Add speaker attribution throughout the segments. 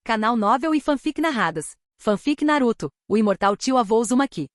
Speaker 1: Canal Novel e Fanfic Narradas. Fanfic Naruto, o imortal tio-avô Uzumaki.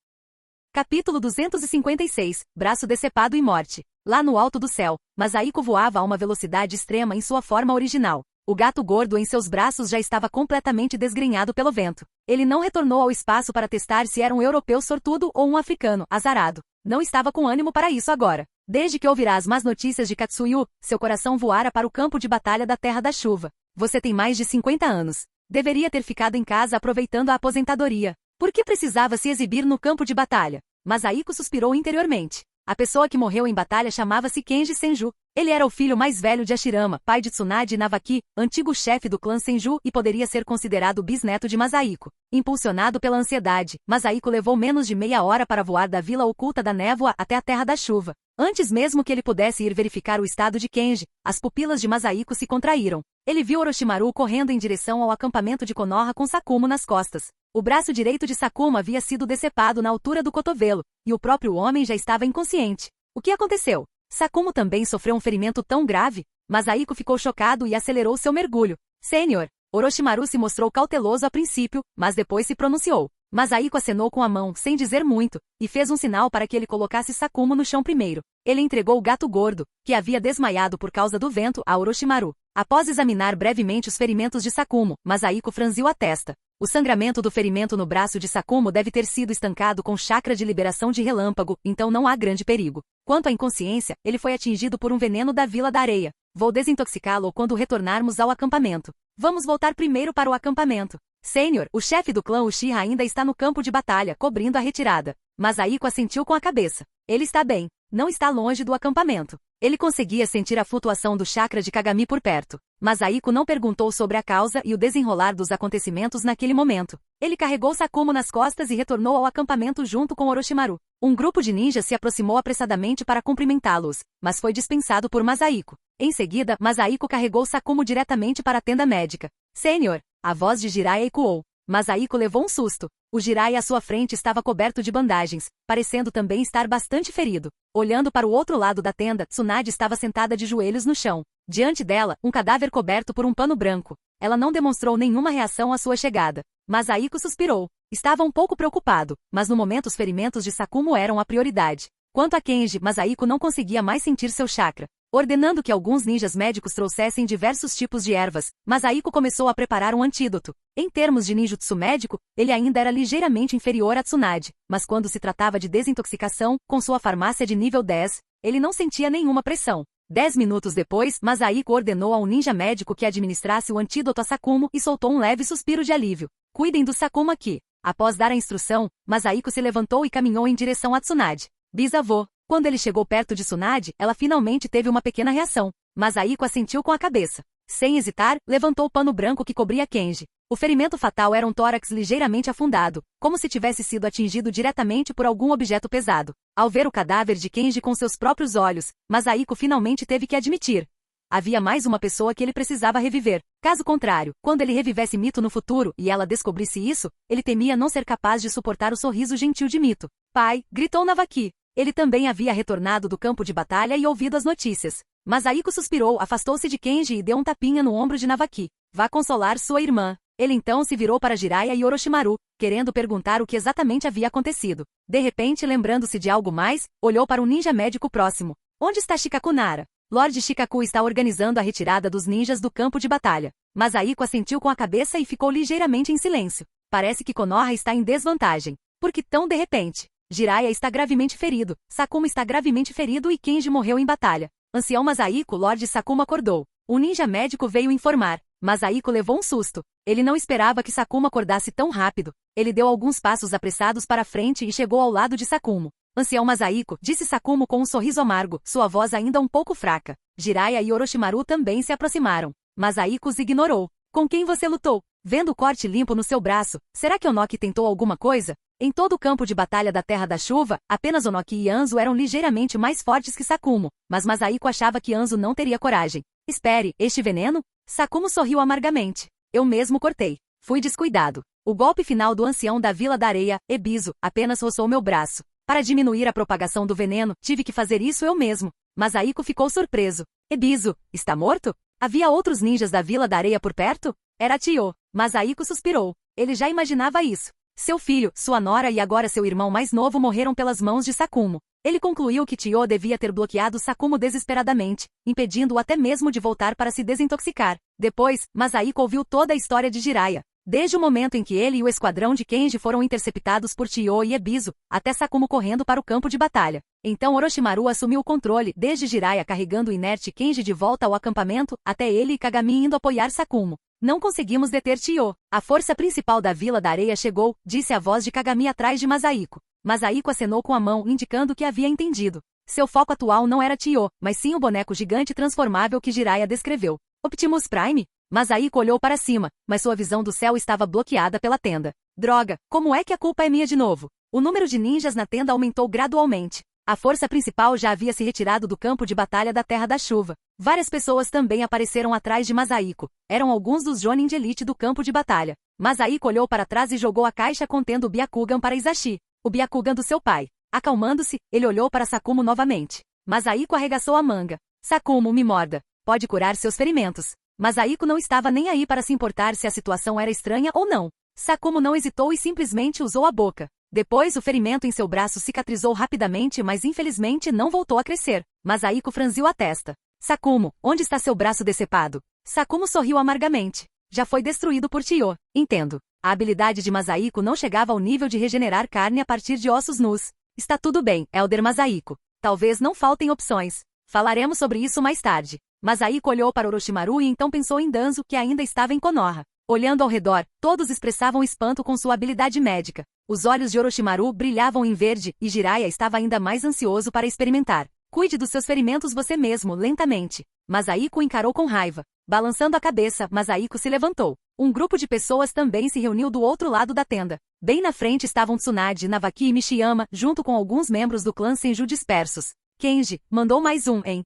Speaker 1: Capítulo 256, Braço decepado e morte. Lá no alto do céu, Masahiko voava a uma velocidade extrema em sua forma original. O gato gordo em seus braços já estava completamente desgrenhado pelo vento. Ele não retornou ao espaço para testar se era um europeu sortudo ou um africano azarado. Não estava com ânimo para isso agora. Desde que ouvirá as más notícias de Katsuyu, seu coração voara para o campo de batalha da Terra da Chuva. Você tem mais de 50 anos. Deveria ter ficado em casa aproveitando a aposentadoria. Por que precisava se exibir no campo de batalha? Masahiko suspirou interiormente. A pessoa que morreu em batalha chamava-se Kenji Senju. Ele era o filho mais velho de Hashirama, pai de Tsunade Navaki, antigo chefe do clã Senju e poderia ser considerado bisneto de Masahiko. Impulsionado pela ansiedade, Masahiko levou menos de meia hora para voar da vila oculta da névoa até a Terra da Chuva. Antes mesmo que ele pudesse ir verificar o estado de Kenji, as pupilas de Masahiko se contraíram. Ele viu Orochimaru correndo em direção ao acampamento de Konoha com Sakumo nas costas. O braço direito de Sakumo havia sido decepado na altura do cotovelo, e o próprio homem já estava inconsciente. O que aconteceu? Sakumo também sofreu um ferimento tão grave? Masahiko ficou chocado e acelerou seu mergulho. Senhor! Orochimaru se mostrou cauteloso a princípio, mas depois se pronunciou. Masahiko acenou com a mão, sem dizer muito, e fez um sinal para que ele colocasse Sakumo no chão primeiro. Ele entregou o gato gordo, que havia desmaiado por causa do vento, a Orochimaru. Após examinar brevemente os ferimentos de Sakumo, Masahiko franziu a testa. O sangramento do ferimento no braço de Sakumo deve ter sido estancado com chakra de liberação de relâmpago, então não há grande perigo. Quanto à inconsciência, ele foi atingido por um veneno da Vila da Areia. Vou desintoxicá-lo quando retornarmos ao acampamento. Vamos voltar primeiro para o acampamento. Senhor, o chefe do clã Uchiha ainda está no campo de batalha, cobrindo a retirada. Masahiko assentiu com a cabeça. Ele está bem. Não está longe do acampamento. Ele conseguia sentir a flutuação do chakra de Kagami por perto. Masahiko não perguntou sobre a causa e o desenrolar dos acontecimentos naquele momento. Ele carregou Sakumo nas costas e retornou ao acampamento junto com Orochimaru. Um grupo de ninjas se aproximou apressadamente para cumprimentá-los, mas foi dispensado por Masahiko. Em seguida, Masahiko carregou Sakumo diretamente para a tenda médica. Senhor! A voz de Jiraiya ecoou. Masahiko levou um susto. O Jiraiya à sua frente estava coberto de bandagens, parecendo também estar bastante ferido. Olhando para o outro lado da tenda, Tsunade estava sentada de joelhos no chão. Diante dela, um cadáver coberto por um pano branco. Ela não demonstrou nenhuma reação à sua chegada. Masahiko suspirou. Estava um pouco preocupado, mas no momento os ferimentos de Sakumo eram a prioridade. Quanto a Kenji, Masahiko não conseguia mais sentir seu chakra. Ordenando que alguns ninjas médicos trouxessem diversos tipos de ervas, Masahiko começou a preparar um antídoto. Em termos de ninjutsu médico, ele ainda era ligeiramente inferior a Tsunade, mas quando se tratava de desintoxicação, com sua farmácia de nível 10, ele não sentia nenhuma pressão. 10 minutos depois, Masahiko ordenou a um ninja médico que administrasse o antídoto a Sakumo e soltou um leve suspiro de alívio. Cuidem do Sakumo aqui. Após dar a instrução, Masahiko se levantou e caminhou em direção a Tsunade. Bisavô. Quando ele chegou perto de Tsunade, ela finalmente teve uma pequena reação. Masahiko assentiu com a cabeça. Sem hesitar, levantou o pano branco que cobria Kenji. O ferimento fatal era um tórax ligeiramente afundado, como se tivesse sido atingido diretamente por algum objeto pesado. Ao ver o cadáver de Kenji com seus próprios olhos, Masahiko finalmente teve que admitir. Havia mais uma pessoa que ele precisava reviver. Caso contrário, quando ele revivesse Mito no futuro e ela descobrisse isso, ele temia não ser capaz de suportar o sorriso gentil de Mito. Pai, gritou Navaki. Ele também havia retornado do campo de batalha e ouvido as notícias. Masahiko suspirou, afastou-se de Kenji e deu um tapinha no ombro de Navaki. Vá consolar sua irmã. Ele então se virou para Jiraiya e Orochimaru, querendo perguntar o que exatamente havia acontecido. De repente, lembrando-se de algo mais, olhou para um ninja médico próximo. Onde está Shikaku Nara? Lord Shikaku está organizando a retirada dos ninjas do campo de batalha. Masahiko assentiu com a cabeça e ficou ligeiramente em silêncio. Parece que Konoha está em desvantagem. Por que tão de repente? Jiraiya está gravemente ferido, Sakumo está gravemente ferido e Kenji morreu em batalha. Ancião Masahiko, Lord Sakumo acordou. Um ninja médico veio informar. Masahiko levou um susto. Ele não esperava que Sakumo acordasse tão rápido. Ele deu alguns passos apressados para frente e chegou ao lado de Sakumo. Ancião Masahiko, disse Sakumo com um sorriso amargo, sua voz ainda um pouco fraca. Jiraiya e Orochimaru também se aproximaram. Masahiko os ignorou. Com quem você lutou? Vendo o corte limpo no seu braço, será que Onoki tentou alguma coisa? Em todo o campo de batalha da Terra da Chuva, apenas Onoki e Anzo eram ligeiramente mais fortes que Sakumo, mas Masahiko achava que Anzo não teria coragem. Espere, este veneno? Sakumo sorriu amargamente. Eu mesmo cortei. Fui descuidado. O golpe final do ancião da Vila da Areia, Ebisu, apenas roçou meu braço. Para diminuir a propagação do veneno, tive que fazer isso eu mesmo. Masahiko ficou surpreso. Ebisu, está morto? Havia outros ninjas da Vila da Areia por perto? Era Tio. Masahiko suspirou. Ele já imaginava isso. Seu filho, sua nora e agora seu irmão mais novo morreram pelas mãos de Sakumo. Ele concluiu que Chiyo devia ter bloqueado Sakumo desesperadamente, impedindo-o até mesmo de voltar para se desintoxicar. Depois, Masahiko ouviu toda a história de Jiraiya. Desde o momento em que ele e o esquadrão de Kenji foram interceptados por Chiyo e Ebisu, até Sakumo correndo para o campo de batalha. Então Orochimaru assumiu o controle, desde Jiraiya carregando o inerte Kenji de volta ao acampamento, até ele e Kagami indo apoiar Sakumo. Não conseguimos deter Chiyo. A força principal da Vila da Areia chegou, disse a voz de Kagami atrás de Masahiko. Masahiko acenou com a mão, indicando que havia entendido. Seu foco atual não era Chiyo, mas sim o boneco gigante transformável que Jiraiya descreveu. Optimus Prime? Masahiko olhou para cima, mas sua visão do céu estava bloqueada pela tenda. Droga, como é que a culpa é minha de novo? O número de ninjas na tenda aumentou gradualmente. A força principal já havia se retirado do campo de batalha da Terra da Chuva. Várias pessoas também apareceram atrás de Masahiko. Eram alguns dos Jonin de elite do campo de batalha. Masahiko olhou para trás e jogou a caixa contendo o Byakugan para Izashi, o Byakugan do seu pai. Acalmando-se, ele olhou para Sakumo novamente. Masahiko arregaçou a manga. Sakumo, me morda. Pode curar seus ferimentos. Masahiko não estava nem aí para se importar se a situação era estranha ou não. Sakumo não hesitou e simplesmente usou a boca. Depois o ferimento em seu braço cicatrizou rapidamente, mas infelizmente não voltou a crescer. Masahiko franziu a testa. Sakumo, onde está seu braço decepado? Sakumo sorriu amargamente. Já foi destruído por Chiyo. Entendo. A habilidade de Masahiko não chegava ao nível de regenerar carne a partir de ossos nus. Está tudo bem, Elder Masahiko. Talvez não faltem opções. Falaremos sobre isso mais tarde. Masahiko olhou para Orochimaru e então pensou em Danzo, que ainda estava em Konoha. Olhando ao redor, todos expressavam espanto com sua habilidade médica. Os olhos de Orochimaru brilhavam em verde, e Jiraiya estava ainda mais ansioso para experimentar. Cuide dos seus ferimentos você mesmo, lentamente. Masahiko encarou com raiva. Balançando a cabeça, Masahiko se levantou. Um grupo de pessoas também se reuniu do outro lado da tenda. Bem na frente estavam Tsunade, Navaki e Mishiyama, junto com alguns membros do clã Senju dispersos. Kenji, mandou mais um, hein?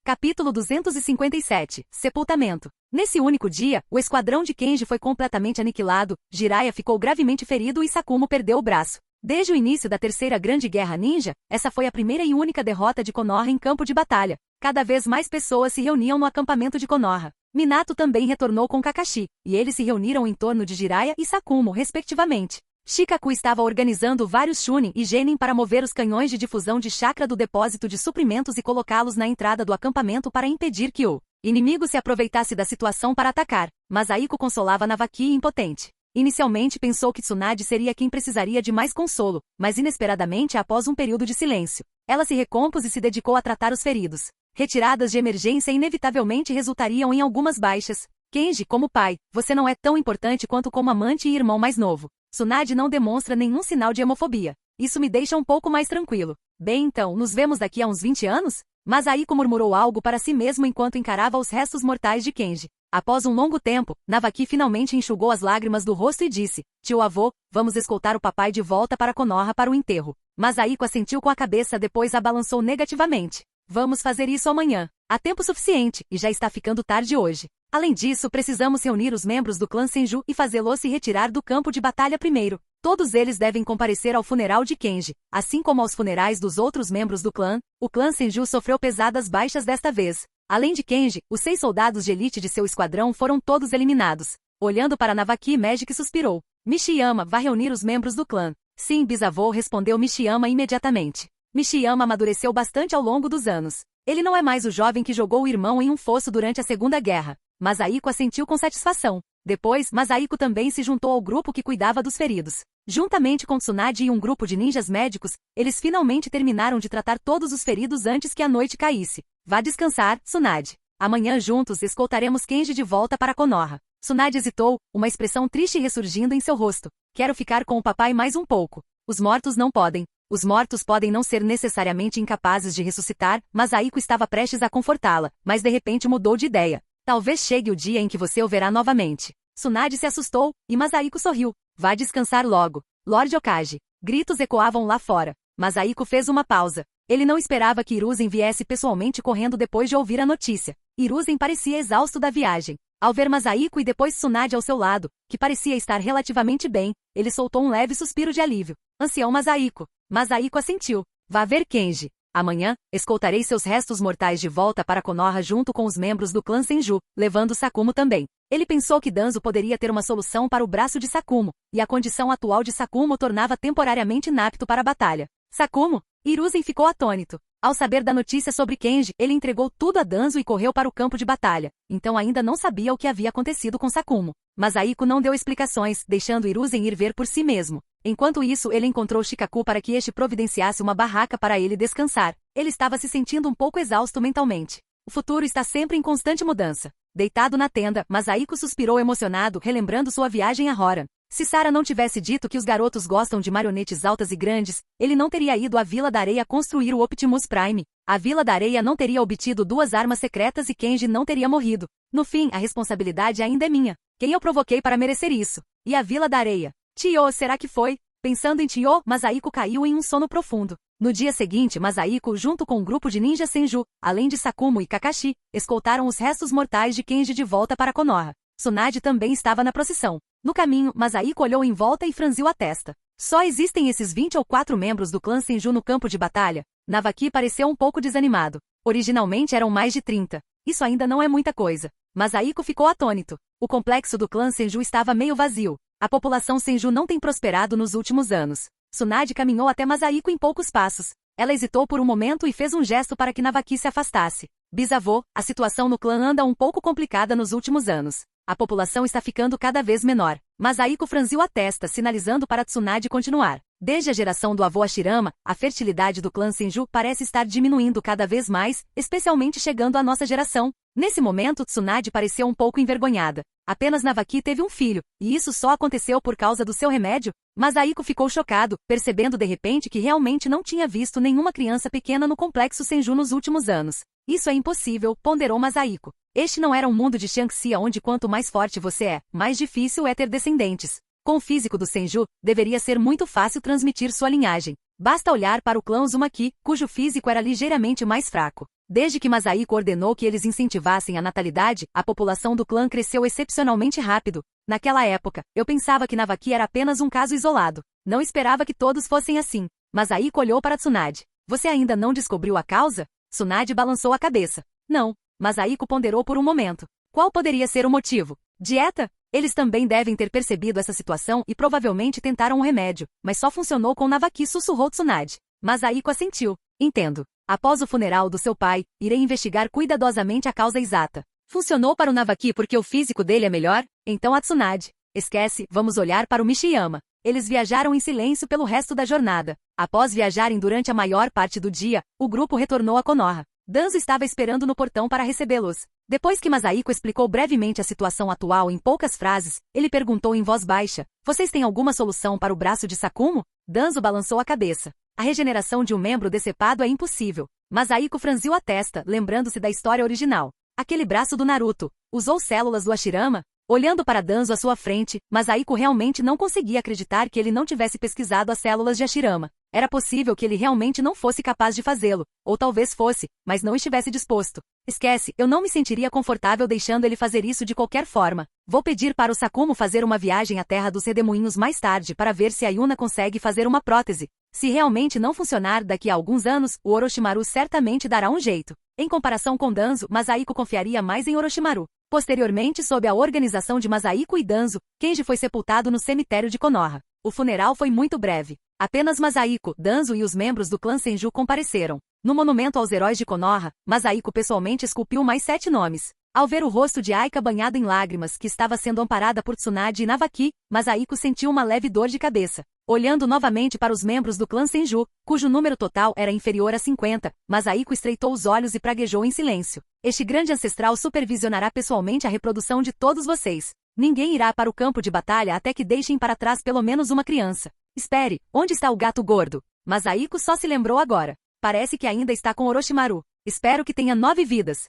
Speaker 1: Capítulo 257, Sepultamento. Nesse único dia, o esquadrão de Kenji foi completamente aniquilado, Jiraiya ficou gravemente ferido e Sakumo perdeu o braço. Desde o início da Terceira Grande Guerra Ninja, essa foi a primeira e única derrota de Konoha em campo de batalha. Cada vez mais pessoas se reuniam no acampamento de Konoha. Minato também retornou com Kakashi, e eles se reuniram em torno de Jiraiya e Sakumo, respectivamente. Shikaku estava organizando vários Chunin e Genin para mover os canhões de difusão de chakra do depósito de suprimentos e colocá-los na entrada do acampamento para impedir que o inimigo se aproveitasse da situação para atacar. Masahiko consolava Navaki impotente. Inicialmente pensou que Tsunade seria quem precisaria de mais consolo, mas inesperadamente após um período de silêncio, ela se recompôs e se dedicou a tratar os feridos. Retiradas de emergência inevitavelmente resultariam em algumas baixas. Kenji, como pai, você não é tão importante quanto como amante e irmão mais novo. Tsunade não demonstra nenhum sinal de hemofobia. Isso me deixa um pouco mais tranquilo. Bem então, nos vemos daqui a uns 20 anos? Masahiko murmurou algo para si mesmo enquanto encarava os restos mortais de Kenji. Após um longo tempo, Navaki finalmente enxugou as lágrimas do rosto e disse, tio avô, vamos escoltar o papai de volta para Konoha para o enterro. Masahiko assentiu com a cabeça, depois a balançou negativamente. Vamos fazer isso amanhã. Há tempo suficiente, e já está ficando tarde hoje. Além disso, precisamos reunir os membros do clã Senju e fazê-los se retirar do campo de batalha primeiro. Todos eles devem comparecer ao funeral de Kenji, assim como aos funerais dos outros membros do clã. O clã Senju sofreu pesadas baixas desta vez. Além de Kenji, os 6 soldados de elite de seu esquadrão foram todos eliminados. Olhando para Navaki, Magic suspirou. Mishiyama, vá reunir os membros do clã. Sim, bisavô, respondeu Mishiyama imediatamente. Mishiyama amadureceu bastante ao longo dos anos. Ele não é mais o jovem que jogou o irmão em um fosso durante a Segunda Guerra. Masahiko assentiu com satisfação. Depois, Masahiko também se juntou ao grupo que cuidava dos feridos. Juntamente com Tsunade e um grupo de ninjas médicos, eles finalmente terminaram de tratar todos os feridos antes que a noite caísse. Vá descansar, Tsunade. Amanhã juntos escoltaremos Kenji de volta para Konoha. Tsunade hesitou, uma expressão triste ressurgindo em seu rosto. Quero ficar com o papai mais um pouco. Os mortos não podem. Os mortos podem não ser necessariamente incapazes de ressuscitar, Masahiko estava prestes a confortá-la, mas de repente mudou de ideia. Talvez chegue o dia em que você o verá novamente. Tsunade se assustou, e Masahiko sorriu. Vá descansar logo. Lord Okage. Gritos ecoavam lá fora. Masahiko fez uma pausa. Ele não esperava que Hiruzen viesse pessoalmente correndo depois de ouvir a notícia. Hiruzen parecia exausto da viagem. Ao ver Masahiko e depois Tsunade ao seu lado, que parecia estar relativamente bem, ele soltou um leve suspiro de alívio. Ancião Masahiko. Masahiko assentiu. Vá ver Kenji. Amanhã, escoltarei seus restos mortais de volta para Konoha junto com os membros do clã Senju, levando Sakumo também. Ele pensou que Danzo poderia ter uma solução para o braço de Sakumo, e a condição atual de Sakumo tornava temporariamente inapto para a batalha. Sakumo? Hiruzen ficou atônito. Ao saber da notícia sobre Kenji, ele entregou tudo a Danzo e correu para o campo de batalha. Então ainda não sabia o que havia acontecido com Sakumo. Mas Aiko não deu explicações, deixando Hiruzen ir ver por si mesmo. Enquanto isso, ele encontrou Shikaku para que este providenciasse uma barraca para ele descansar. Ele estava se sentindo um pouco exausto mentalmente. O futuro está sempre em constante mudança. Deitado na tenda, Masahiko suspirou emocionado, relembrando sua viagem a Horan. Se Sarah não tivesse dito que os garotos gostam de marionetes altas e grandes, ele não teria ido à Vila da Areia construir o Optimus Prime. A Vila da Areia não teria obtido 2 armas secretas e Kenji não teria morrido. No fim, a responsabilidade ainda é minha. Quem eu provoquei para merecer isso? E a Vila da Areia? Tio, será que foi? Pensando em Tio, Masahiko caiu em um sono profundo. No dia seguinte, Masahiko, junto com um grupo de ninjas Senju, além de Sakumo e Kakashi, escoltaram os restos mortais de Kenji de volta para Konoha. Tsunade também estava na procissão. No caminho, Masahiko olhou em volta e franziu a testa. Só existem esses 20 ou 4 membros do clã Senju no campo de batalha? Navaki pareceu um pouco desanimado. Originalmente eram mais de 30. Isso ainda não é muita coisa. Masahiko ficou atônito. O complexo do clã Senju estava meio vazio. A população Senju não tem prosperado nos últimos anos. Tsunade caminhou até Masahiko em poucos passos. Ela hesitou por um momento e fez um gesto para que Navaki se afastasse. Bisavô, a situação no clã anda um pouco complicada nos últimos anos. A população está ficando cada vez menor. Masahiko franziu a testa, sinalizando para Tsunade continuar. Desde a geração do avô Hashirama, a fertilidade do clã Senju parece estar diminuindo cada vez mais, especialmente chegando à nossa geração. Nesse momento, Tsunade pareceu um pouco envergonhada. Apenas Navaki teve um filho, e isso só aconteceu por causa do seu remédio? Masahiko ficou chocado, percebendo de repente que realmente não tinha visto nenhuma criança pequena no complexo Senju nos últimos anos. Isso é impossível, ponderou Masahiko. Este não era um mundo de Shanxia onde quanto mais forte você é, mais difícil é ter descendentes. Com o físico do Senju, deveria ser muito fácil transmitir sua linhagem. Basta olhar para o clã Uzumaki, cujo físico era ligeiramente mais fraco. Desde que Masahiko ordenou que eles incentivassem a natalidade, a população do clã cresceu excepcionalmente rápido. Naquela época, eu pensava que Navaki era apenas um caso isolado. Não esperava que todos fossem assim. Masahiko olhou para Tsunade. Você ainda não descobriu a causa? Tsunade balançou a cabeça. Não. Masahiko ponderou por um momento. Qual poderia ser o motivo? Dieta? Eles também devem ter percebido essa situação e provavelmente tentaram um remédio, mas só funcionou com Navaki, sussurrou Tsunade. Masahiko assentiu. Entendo. Após o funeral do seu pai, irei investigar cuidadosamente a causa exata. Funcionou para o Navaki porque o físico dele é melhor? Então a Tsunade. Esquece, vamos olhar para o Mishiyama. Eles viajaram em silêncio pelo resto da jornada. Após viajarem durante a maior parte do dia, o grupo retornou a Konoha. Danzo estava esperando no portão para recebê-los. Depois que Masahiko explicou brevemente a situação atual em poucas frases, ele perguntou em voz baixa, vocês têm alguma solução para o braço de Sakumo? Danzo balançou a cabeça. A regeneração de um membro decepado é impossível. Masahiko franziu a testa, lembrando-se da história original. Aquele braço do Naruto, usou células do Hashirama? Olhando para Danzo à sua frente, Masahiko realmente não conseguia acreditar que ele não tivesse pesquisado as células de Hashirama. Era possível que ele realmente não fosse capaz de fazê-lo, ou talvez fosse, mas não estivesse disposto. Esquece, eu não me sentiria confortável deixando ele fazer isso de qualquer forma. Vou pedir para o Sakumo fazer uma viagem à Terra dos Redemoinhos mais tarde para ver se a Yuna consegue fazer uma prótese. Se realmente não funcionar daqui a alguns anos, o Orochimaru certamente dará um jeito. Em comparação com Danzo, Masahiko confiaria mais em Orochimaru. Posteriormente, sob a organização de Masahiko e Danzo, Kenji foi sepultado no cemitério de Konoha. O funeral foi muito breve. Apenas Masahiko, Danzo e os membros do clã Senju compareceram. No monumento aos heróis de Konoha, Masahiko pessoalmente esculpiu mais 7 nomes. Ao ver o rosto de Aika banhado em lágrimas que estava sendo amparada por Tsunade e Navaki, Masahiko sentiu uma leve dor de cabeça. Olhando novamente para os membros do clã Senju, cujo número total era inferior a 50, Masahiko estreitou os olhos e praguejou em silêncio. Este grande ancestral supervisionará pessoalmente a reprodução de todos vocês. Ninguém irá para o campo de batalha até que deixem para trás pelo menos uma criança. Espere, onde está o gato gordo? Masahiko só se lembrou agora. Parece que ainda está com Orochimaru. Espero que tenha 9 vidas.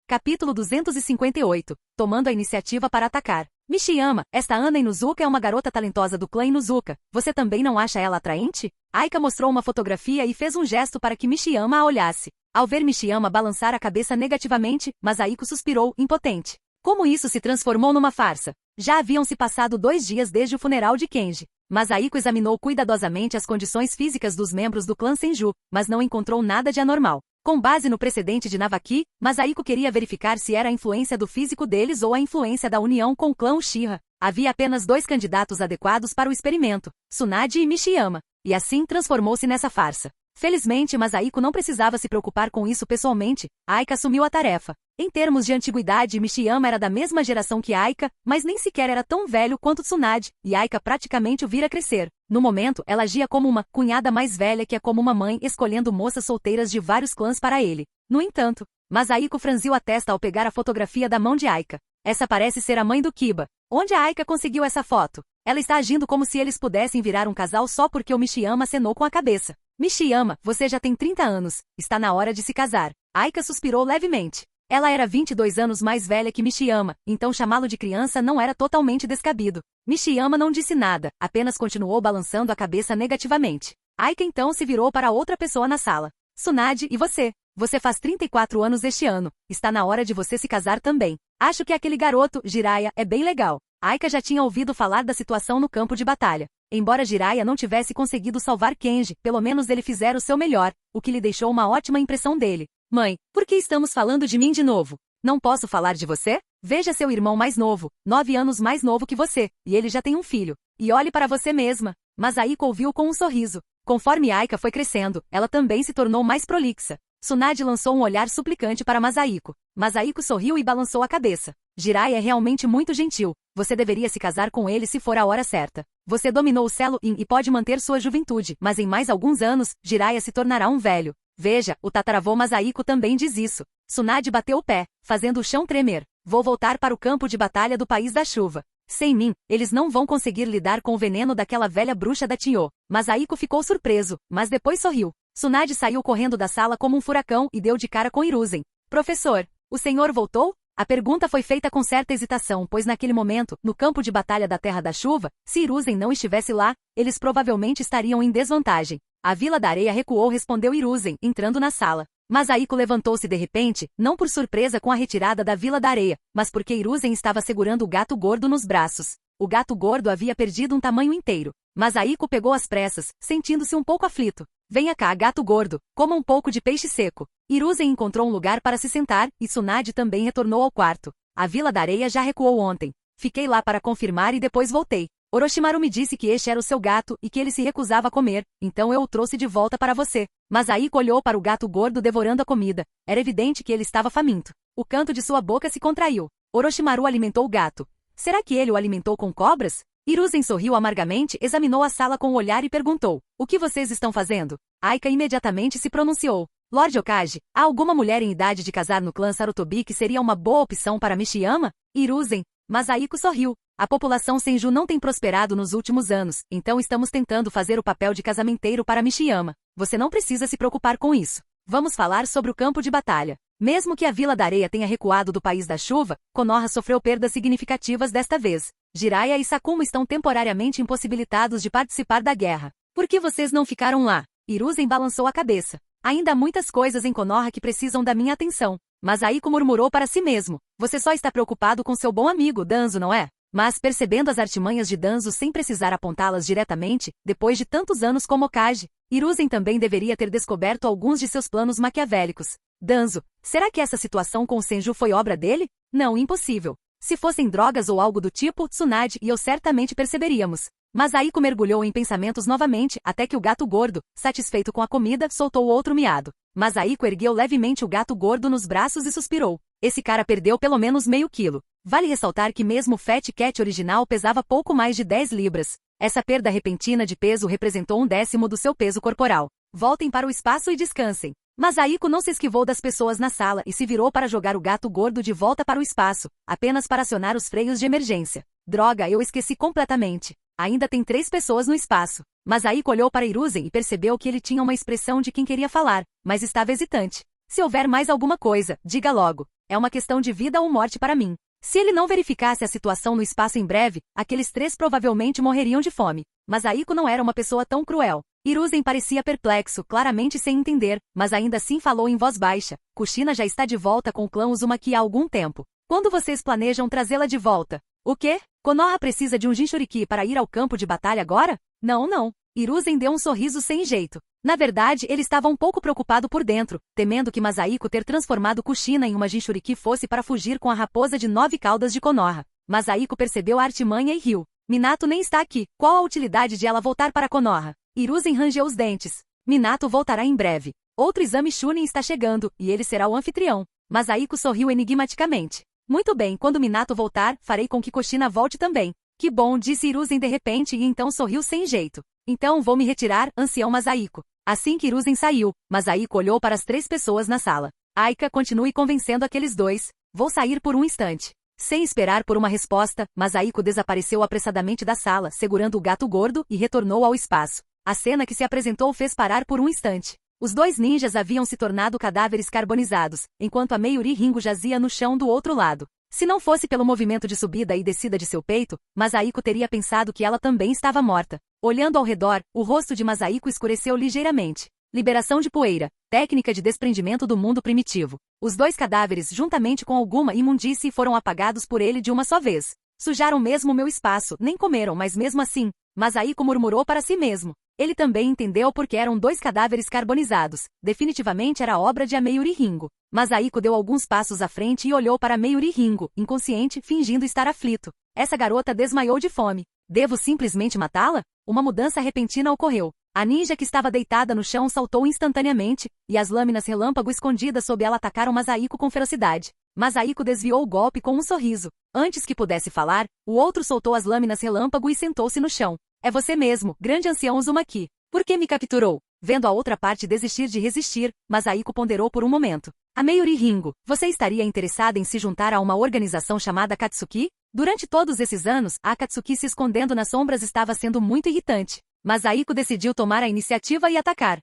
Speaker 1: Capítulo 258. Tomando a iniciativa para atacar. Mishiyama, esta Ana Inuzuka é uma garota talentosa do clã Inuzuka. Você também não acha ela atraente? Aika mostrou uma fotografia e fez um gesto para que Mishiyama a olhasse. Ao ver Mishiyama balançar a cabeça negativamente, Masahiko suspirou, impotente. Como isso se transformou numa farsa? Já haviam se passado 2 dias desde o funeral de Kenji. Masahiko examinou cuidadosamente as condições físicas dos membros do clã Senju, mas não encontrou nada de anormal. Com base no precedente de Navaki, Masahiko queria verificar se era a influência do físico deles ou a influência da união com o clã Uchiha. Havia apenas 2 candidatos adequados para o experimento, Tsunade e Mishiyama, e assim transformou-se nessa farsa. Felizmente, Masahiko não precisava se preocupar com isso pessoalmente. Aika assumiu a tarefa. Em termos de antiguidade, Mishiyama era da mesma geração que Aika, mas nem sequer era tão velho quanto Tsunade, e Aika praticamente o vira crescer. No momento, ela agia como uma cunhada mais velha que é como uma mãe escolhendo moças solteiras de vários clãs para ele. No entanto, Masahiko franziu a testa ao pegar a fotografia da mão de Aika. Essa parece ser a mãe do Kiba. Onde a Aika conseguiu essa foto? Ela está agindo como se eles pudessem virar um casal só porque o Mishiyama acenou com a cabeça. Mishiyama, você já tem 30 anos. Está na hora de se casar. Aika suspirou levemente. Ela era 22 anos mais velha que Mishiyama, então chamá-lo de criança não era totalmente descabido. Mishiyama não disse nada, apenas continuou balançando a cabeça negativamente. Aika então se virou para outra pessoa na sala. Tsunade, e você? Você faz 34 anos este ano. Está na hora de você se casar também. Acho que aquele garoto, Jiraiya, é bem legal. Aika já tinha ouvido falar da situação no campo de batalha. Embora Jiraiya não tivesse conseguido salvar Kenji, pelo menos ele fizera o seu melhor, o que lhe deixou uma ótima impressão dele. Mãe, por que estamos falando de mim de novo? Não posso falar de você? Veja seu irmão mais novo, 9 anos mais novo que você, e ele já tem um filho. E olhe para você mesma. Masahiko ouviu com um sorriso. Conforme Aika foi crescendo, ela também se tornou mais prolixa. Tsunade lançou um olhar suplicante para Masahiko. Masahiko sorriu e balançou a cabeça. Jiraiya é realmente muito gentil. Você deveria se casar com ele se for a hora certa. Você dominou o Selo-in e pode manter sua juventude, mas em mais alguns anos, Jiraiya se tornará um velho. Veja, o tataravô Masahiko também diz isso. Tsunade bateu o pé, fazendo o chão tremer. Vou voltar para o campo de batalha do País da Chuva. Sem mim, eles não vão conseguir lidar com o veneno daquela velha bruxa da Tio. Masahiko ficou surpreso, mas depois sorriu. Tsunade saiu correndo da sala como um furacão e deu de cara com Hiruzen. Professor, o senhor voltou? A pergunta foi feita com certa hesitação, pois naquele momento, no campo de batalha da Terra da Chuva, se Hiruzen não estivesse lá, eles provavelmente estariam em desvantagem. A Vila da Areia recuou, respondeu Hiruzen, entrando na sala. Masahiko levantou-se de repente, não por surpresa com a retirada da Vila da Areia, mas porque Hiruzen estava segurando o gato gordo nos braços. O gato gordo havia perdido um tamanho inteiro. Masahiko pegou às pressas, sentindo-se um pouco aflito. Venha cá, gato gordo, coma um pouco de peixe seco. Hiruzen encontrou um lugar para se sentar, e Tsunade também retornou ao quarto. A Vila da Areia já recuou ontem. Fiquei lá para confirmar e depois voltei. Orochimaru me disse que este era o seu gato e que ele se recusava a comer, então eu o trouxe de volta para você. Masahiko olhou para o gato gordo devorando a comida. Era evidente que ele estava faminto. O canto de sua boca se contraiu. Orochimaru alimentou o gato. Será que ele o alimentou com cobras? Hiruzen sorriu amargamente, examinou a sala com o olhar e perguntou. O que vocês estão fazendo? Aika imediatamente se pronunciou. Lord Hokage, há alguma mulher em idade de casar no clã Sarutobi que seria uma boa opção para Mishiyama? Hiruzen. Masahiko sorriu. A população Senju não tem prosperado nos últimos anos, então estamos tentando fazer o papel de casamenteiro para Mishiyama. Você não precisa se preocupar com isso. Vamos falar sobre o campo de batalha. Mesmo que a Vila da Areia tenha recuado do País da Chuva, Konoha sofreu perdas significativas desta vez. Jiraiya e Sakuma estão temporariamente impossibilitados de participar da guerra. Por que vocês não ficaram lá? Hiruzen balançou a cabeça. Ainda há muitas coisas em Konoha que precisam da minha atenção. Masahiko murmurou para si mesmo. Você só está preocupado com seu bom amigo, Danzo, não é? Mas, percebendo as artimanhas de Danzo sem precisar apontá-las diretamente, depois de tantos anos como Hokage, Hiruzen também deveria ter descoberto alguns de seus planos maquiavélicos. Danzo, será que essa situação com o Senju foi obra dele? Não, impossível. Se fossem drogas ou algo do tipo, Tsunade e eu certamente perceberíamos. Masahiko mergulhou em pensamentos novamente, até que o gato gordo, satisfeito com a comida, soltou outro miado. Masahiko ergueu levemente o gato gordo nos braços e suspirou. Esse cara perdeu pelo menos meio quilo. Vale ressaltar que mesmo o Fat Cat original pesava pouco mais de 10 libras. Essa perda repentina de peso representou 1/10 do seu peso corporal. Voltem para o espaço e descansem. Masahiko não se esquivou das pessoas na sala e se virou para jogar o gato gordo de volta para o espaço, apenas para acionar os freios de emergência. Droga, eu esqueci completamente. Ainda tem 3 pessoas no espaço. Masahiko olhou para Hiruzen e percebeu que ele tinha uma expressão de quem queria falar, mas estava hesitante. Se houver mais alguma coisa, diga logo. É uma questão de vida ou morte para mim. Se ele não verificasse a situação no espaço em breve, aqueles 3 provavelmente morreriam de fome. Masahiko não era uma pessoa tão cruel. Hiruzen parecia perplexo, claramente sem entender, mas ainda assim falou em voz baixa. Kushina já está de volta com o clã Uzumaki há algum tempo. Quando vocês planejam trazê-la de volta? O quê? Konoha precisa de um Jinchuriki para ir ao campo de batalha agora? Não, não. Hiruzen deu um sorriso sem jeito. Na verdade, ele estava um pouco preocupado por dentro, temendo que Masahiko ter transformado Kushina em uma Jinchuriki fosse para fugir com a raposa de 9 caudas de Konoha. Masahiko percebeu a artimanha e riu. Minato nem está aqui. Qual a utilidade de ela voltar para Konoha? Hiruzen rangeu os dentes. Minato voltará em breve. Outro exame Chunin está chegando, e ele será o anfitrião. Masahiko sorriu enigmaticamente. Muito bem, quando Minato voltar, farei com que Kushina volte também. Que bom, disse Hiruzen de repente e então sorriu sem jeito. Então vou me retirar, ancião Masahiko. Assim que Hiruzen saiu, Masahiko olhou para as 3 pessoas na sala. Aika, continue convencendo aqueles 2. Vou sair por um instante. Sem esperar por uma resposta, Masahiko desapareceu apressadamente da sala, segurando o gato gordo, e retornou ao espaço. A cena que se apresentou fez parar por um instante. Os 2 ninjas haviam se tornado cadáveres carbonizados, enquanto a Meiyuri Ringo jazia no chão do outro lado. Se não fosse pelo movimento de subida e descida de seu peito, Masahiko teria pensado que ela também estava morta. Olhando ao redor, o rosto de Masahiko escureceu ligeiramente. Liberação de poeira, técnica de desprendimento do mundo primitivo. Os 2 cadáveres, juntamente com alguma imundície, foram apagados por ele de uma só vez. Sujaram mesmo meu espaço, nem comeram, mas mesmo assim, Masahiko murmurou para si mesmo. Ele também entendeu porque eram 2 cadáveres carbonizados. Definitivamente era obra de Meiyuri Ringo. Masahiko deu alguns passos à frente e olhou para Meiyuri Ringo, inconsciente, fingindo estar aflito. Essa garota desmaiou de fome. Devo simplesmente matá-la? Uma mudança repentina ocorreu. A ninja que estava deitada no chão saltou instantaneamente, e as lâminas relâmpago escondidas sob ela atacaram Masahiko com ferocidade. Masahiko desviou o golpe com um sorriso. Antes que pudesse falar, o outro soltou as lâminas relâmpago e sentou-se no chão. É você mesmo, grande ancião Uzumaki. Por que me capturou? Vendo a outra parte desistir de resistir, Masahiko ponderou por um momento. A Meiyuri Ringo, você estaria interessada em se juntar a uma organização chamada Akatsuki? Durante todos esses anos, a Akatsuki se escondendo nas sombras estava sendo muito irritante. Masahiko decidiu tomar a iniciativa e atacar.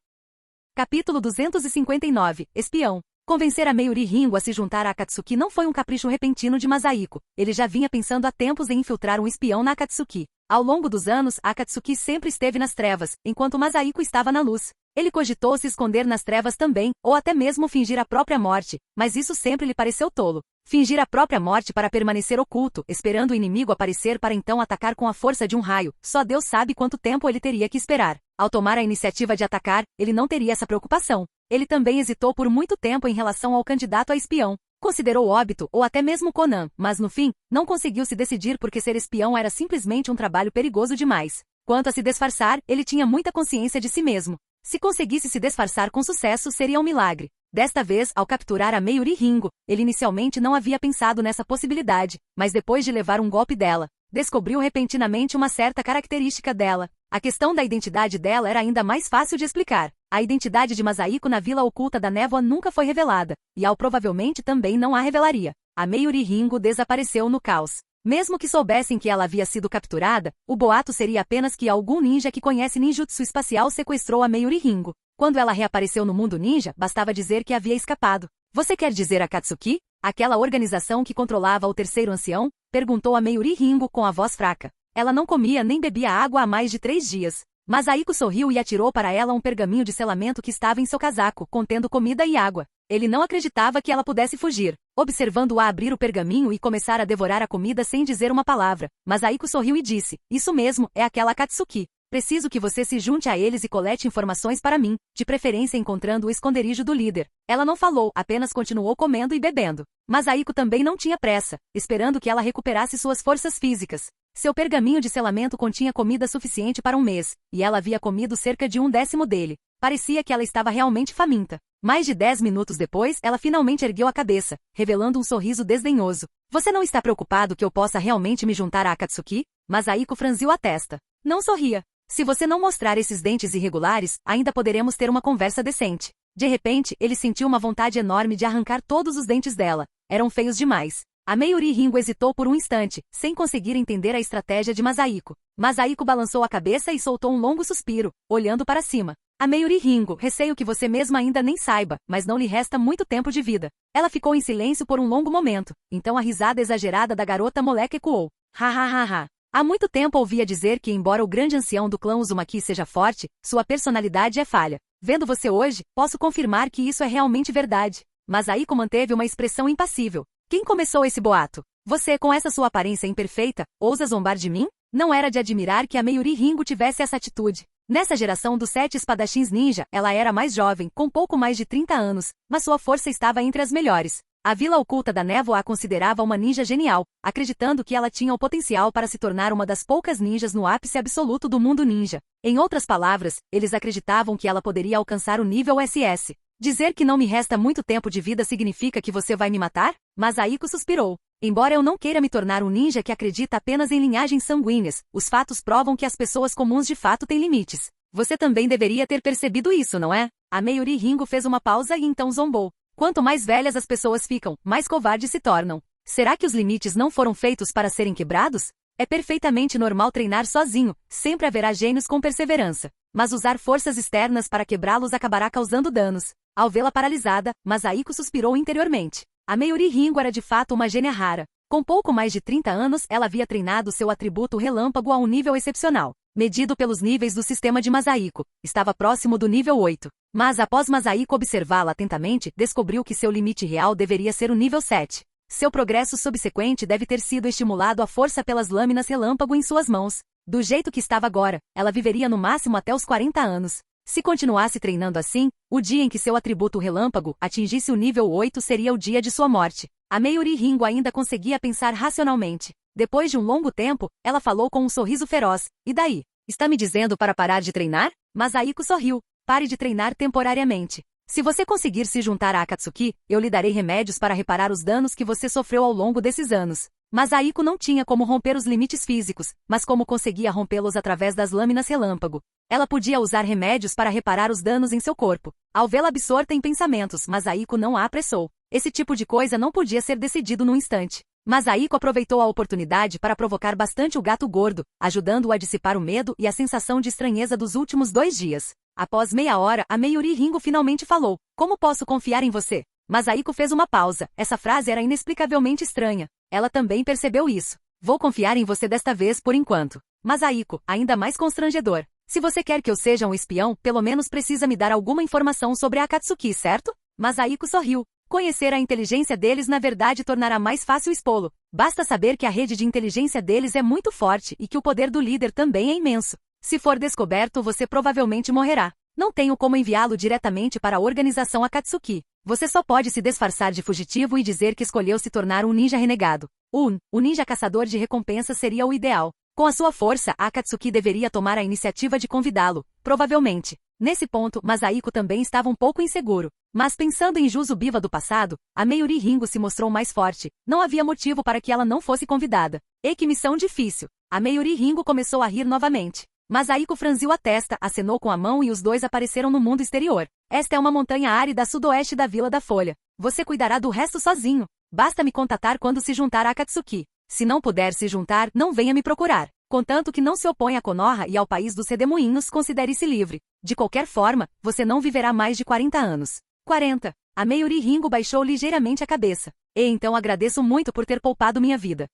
Speaker 1: Capítulo 259, Espião. Convencer a Meiyuri Ringo a se juntar à Akatsuki não foi um capricho repentino de Masahiko. Ele já vinha pensando há tempos em infiltrar um espião na Akatsuki. Ao longo dos anos, a Akatsuki sempre esteve nas trevas, enquanto Masahiko estava na luz. Ele cogitou se esconder nas trevas também, ou até mesmo fingir a própria morte, mas isso sempre lhe pareceu tolo. Fingir a própria morte para permanecer oculto, esperando o inimigo aparecer para então atacar com a força de um raio, só Deus sabe quanto tempo ele teria que esperar. Ao tomar a iniciativa de atacar, ele não teria essa preocupação. Ele também hesitou por muito tempo em relação ao candidato a espião. Considerou Obito ou até mesmo Conan, mas no fim, não conseguiu se decidir porque ser espião era simplesmente um trabalho perigoso demais. Quanto a se disfarçar, ele tinha muita consciência de si mesmo. Se conseguisse se disfarçar com sucesso, seria um milagre. Desta vez, ao capturar a Meiyuri Ringo, ele inicialmente não havia pensado nessa possibilidade, mas depois de levar um golpe dela, descobriu repentinamente uma certa característica dela. A questão da identidade dela era ainda mais fácil de explicar. A identidade de Masahiko na Vila Oculta da Névoa nunca foi revelada, e Ao provavelmente também não a revelaria. A Meiyuri Ringo desapareceu no caos. Mesmo que soubessem que ela havia sido capturada, o boato seria apenas que algum ninja que conhece ninjutsu espacial sequestrou a Meiyuri Ringo. Quando ela reapareceu no mundo ninja, bastava dizer que havia escapado. Você quer dizer Akatsuki? Aquela organização que controlava o terceiro ancião? Perguntou a Meiyuri Ringo com a voz fraca. Ela não comia nem bebia água há mais de 3 dias. Masahiko sorriu e atirou para ela um pergaminho de selamento que estava em seu casaco, contendo comida e água. Ele não acreditava que ela pudesse fugir. Observando-a abrir o pergaminho e começar a devorar a comida sem dizer uma palavra, Masahiko sorriu e disse, isso mesmo, é aquela Akatsuki. Preciso que você se junte a eles e colete informações para mim, de preferência encontrando o esconderijo do líder. Ela não falou, apenas continuou comendo e bebendo. Masahiko também não tinha pressa, esperando que ela recuperasse suas forças físicas. Seu pergaminho de selamento continha comida suficiente para um mês, e ela havia comido cerca de 1/10 dele. Parecia que ela estava realmente faminta. Mais de 10 minutos depois, ela finalmente ergueu a cabeça, revelando um sorriso desdenhoso. Você não está preocupado que eu possa realmente me juntar a Akatsuki? Masahiko franziu a testa. Não sorria. Se você não mostrar esses dentes irregulares, ainda poderemos ter uma conversa decente. De repente, ele sentiu uma vontade enorme de arrancar todos os dentes dela. Eram feios demais. A Meiyuri Ringo hesitou por um instante, sem conseguir entender a estratégia de Masahiko. Masahiko balançou a cabeça e soltou um longo suspiro, olhando para cima. A Meiyuri Ringo, receio que você mesma ainda nem saiba, mas não lhe resta muito tempo de vida. Ela ficou em silêncio por um longo momento, então a risada exagerada da garota moleque ecoou. Ha ha ha ha. Há muito tempo ouvia dizer que embora o grande ancião do clã Uzumaki seja forte, sua personalidade é falha. Vendo você hoje, posso confirmar que isso é realmente verdade. Masahiko manteve uma expressão impassível. Quem começou esse boato? Você, com essa sua aparência imperfeita, ousa zombar de mim? Não era de admirar que a Mayuri Ringo tivesse essa atitude. Nessa geração dos 7 espadachins ninja, ela era mais jovem, com pouco mais de 30 anos, mas sua força estava entre as melhores. A Vila Oculta da Névoa a considerava uma ninja genial, acreditando que ela tinha o potencial para se tornar uma das poucas ninjas no ápice absoluto do mundo ninja. Em outras palavras, eles acreditavam que ela poderia alcançar o nível SS. Dizer que não me resta muito tempo de vida significa que você vai me matar? Mas Aiko suspirou. Embora eu não queira me tornar um ninja que acredita apenas em linhagens sanguíneas, os fatos provam que as pessoas comuns de fato têm limites. Você também deveria ter percebido isso, não é? A Mayuri Ringo fez uma pausa e então zombou. Quanto mais velhas as pessoas ficam, mais covardes se tornam. Será que os limites não foram feitos para serem quebrados? É perfeitamente normal treinar sozinho, sempre haverá gênios com perseverança. Mas usar forças externas para quebrá-los acabará causando danos. Ao vê-la paralisada, Masahiko suspirou interiormente. A Mayuri Ringo era de fato uma gênia rara. Com pouco mais de 30 anos, ela havia treinado seu atributo relâmpago a um nível excepcional. Medido pelos níveis do sistema de Masahiko, estava próximo do nível 8. Mas após Masahiko observá-la atentamente, descobriu que seu limite real deveria ser o nível 7. Seu progresso subsequente deve ter sido estimulado à força pelas lâminas relâmpago em suas mãos. Do jeito que estava agora, ela viveria no máximo até os 40 anos. Se continuasse treinando assim, o dia em que seu atributo relâmpago atingisse o nível 8 seria o dia de sua morte. A Mayuri Ringo ainda conseguia pensar racionalmente. Depois de um longo tempo, ela falou com um sorriso feroz. E daí? Está me dizendo para parar de treinar? Mas Aiko sorriu. Pare de treinar temporariamente. Se você conseguir se juntar a Akatsuki, eu lhe darei remédios para reparar os danos que você sofreu ao longo desses anos. Mas Aiko não tinha como romper os limites físicos, mas como conseguia rompê-los através das lâminas relâmpago. Ela podia usar remédios para reparar os danos em seu corpo. Ao vê-la absorta em pensamentos, Masahiko não a apressou. Esse tipo de coisa não podia ser decidido num instante. Masahiko aproveitou a oportunidade para provocar bastante o gato gordo, ajudando-o a dissipar o medo e a sensação de estranheza dos últimos 2 dias. Após meia hora, a Mayuri Ringo finalmente falou. Como posso confiar em você? Masahiko fez uma pausa. Essa frase era inexplicavelmente estranha. Ela também percebeu isso. Vou confiar em você desta vez por enquanto. Masahiko, ainda mais constrangedor. Se você quer que eu seja um espião, pelo menos precisa me dar alguma informação sobre a Akatsuki, certo? Masahiko sorriu. Conhecer a inteligência deles na verdade tornará mais fácil expô-lo. Basta saber que a rede de inteligência deles é muito forte e que o poder do líder também é imenso. Se for descoberto, você provavelmente morrerá. Não tenho como enviá-lo diretamente para a organização Akatsuki. Você só pode se disfarçar de fugitivo e dizer que escolheu se tornar um ninja renegado. O ninja caçador de recompensas seria o ideal. Com a sua força, a Akatsuki deveria tomar a iniciativa de convidá-lo, provavelmente. Nesse ponto, Masahiko também estava um pouco inseguro. Mas pensando em Juzubiva do passado, a Mayuri Ringo se mostrou mais forte. Não havia motivo para que ela não fosse convidada. E que missão difícil. A Mayuri Ringo começou a rir novamente. Masahiko franziu a testa, acenou com a mão e os dois apareceram no mundo exterior. Esta é uma montanha árida a sudoeste da Vila da Folha. Você cuidará do resto sozinho. Basta me contatar quando se juntar a Akatsuki. Se não puder se juntar, não venha me procurar. Contanto que não se oponha a Konoha e ao país dos redemoinhos, considere-se livre. De qualquer forma, você não viverá mais de 40 anos. 40. A Mayuri Ringo baixou ligeiramente a cabeça. E então agradeço muito por ter poupado minha vida.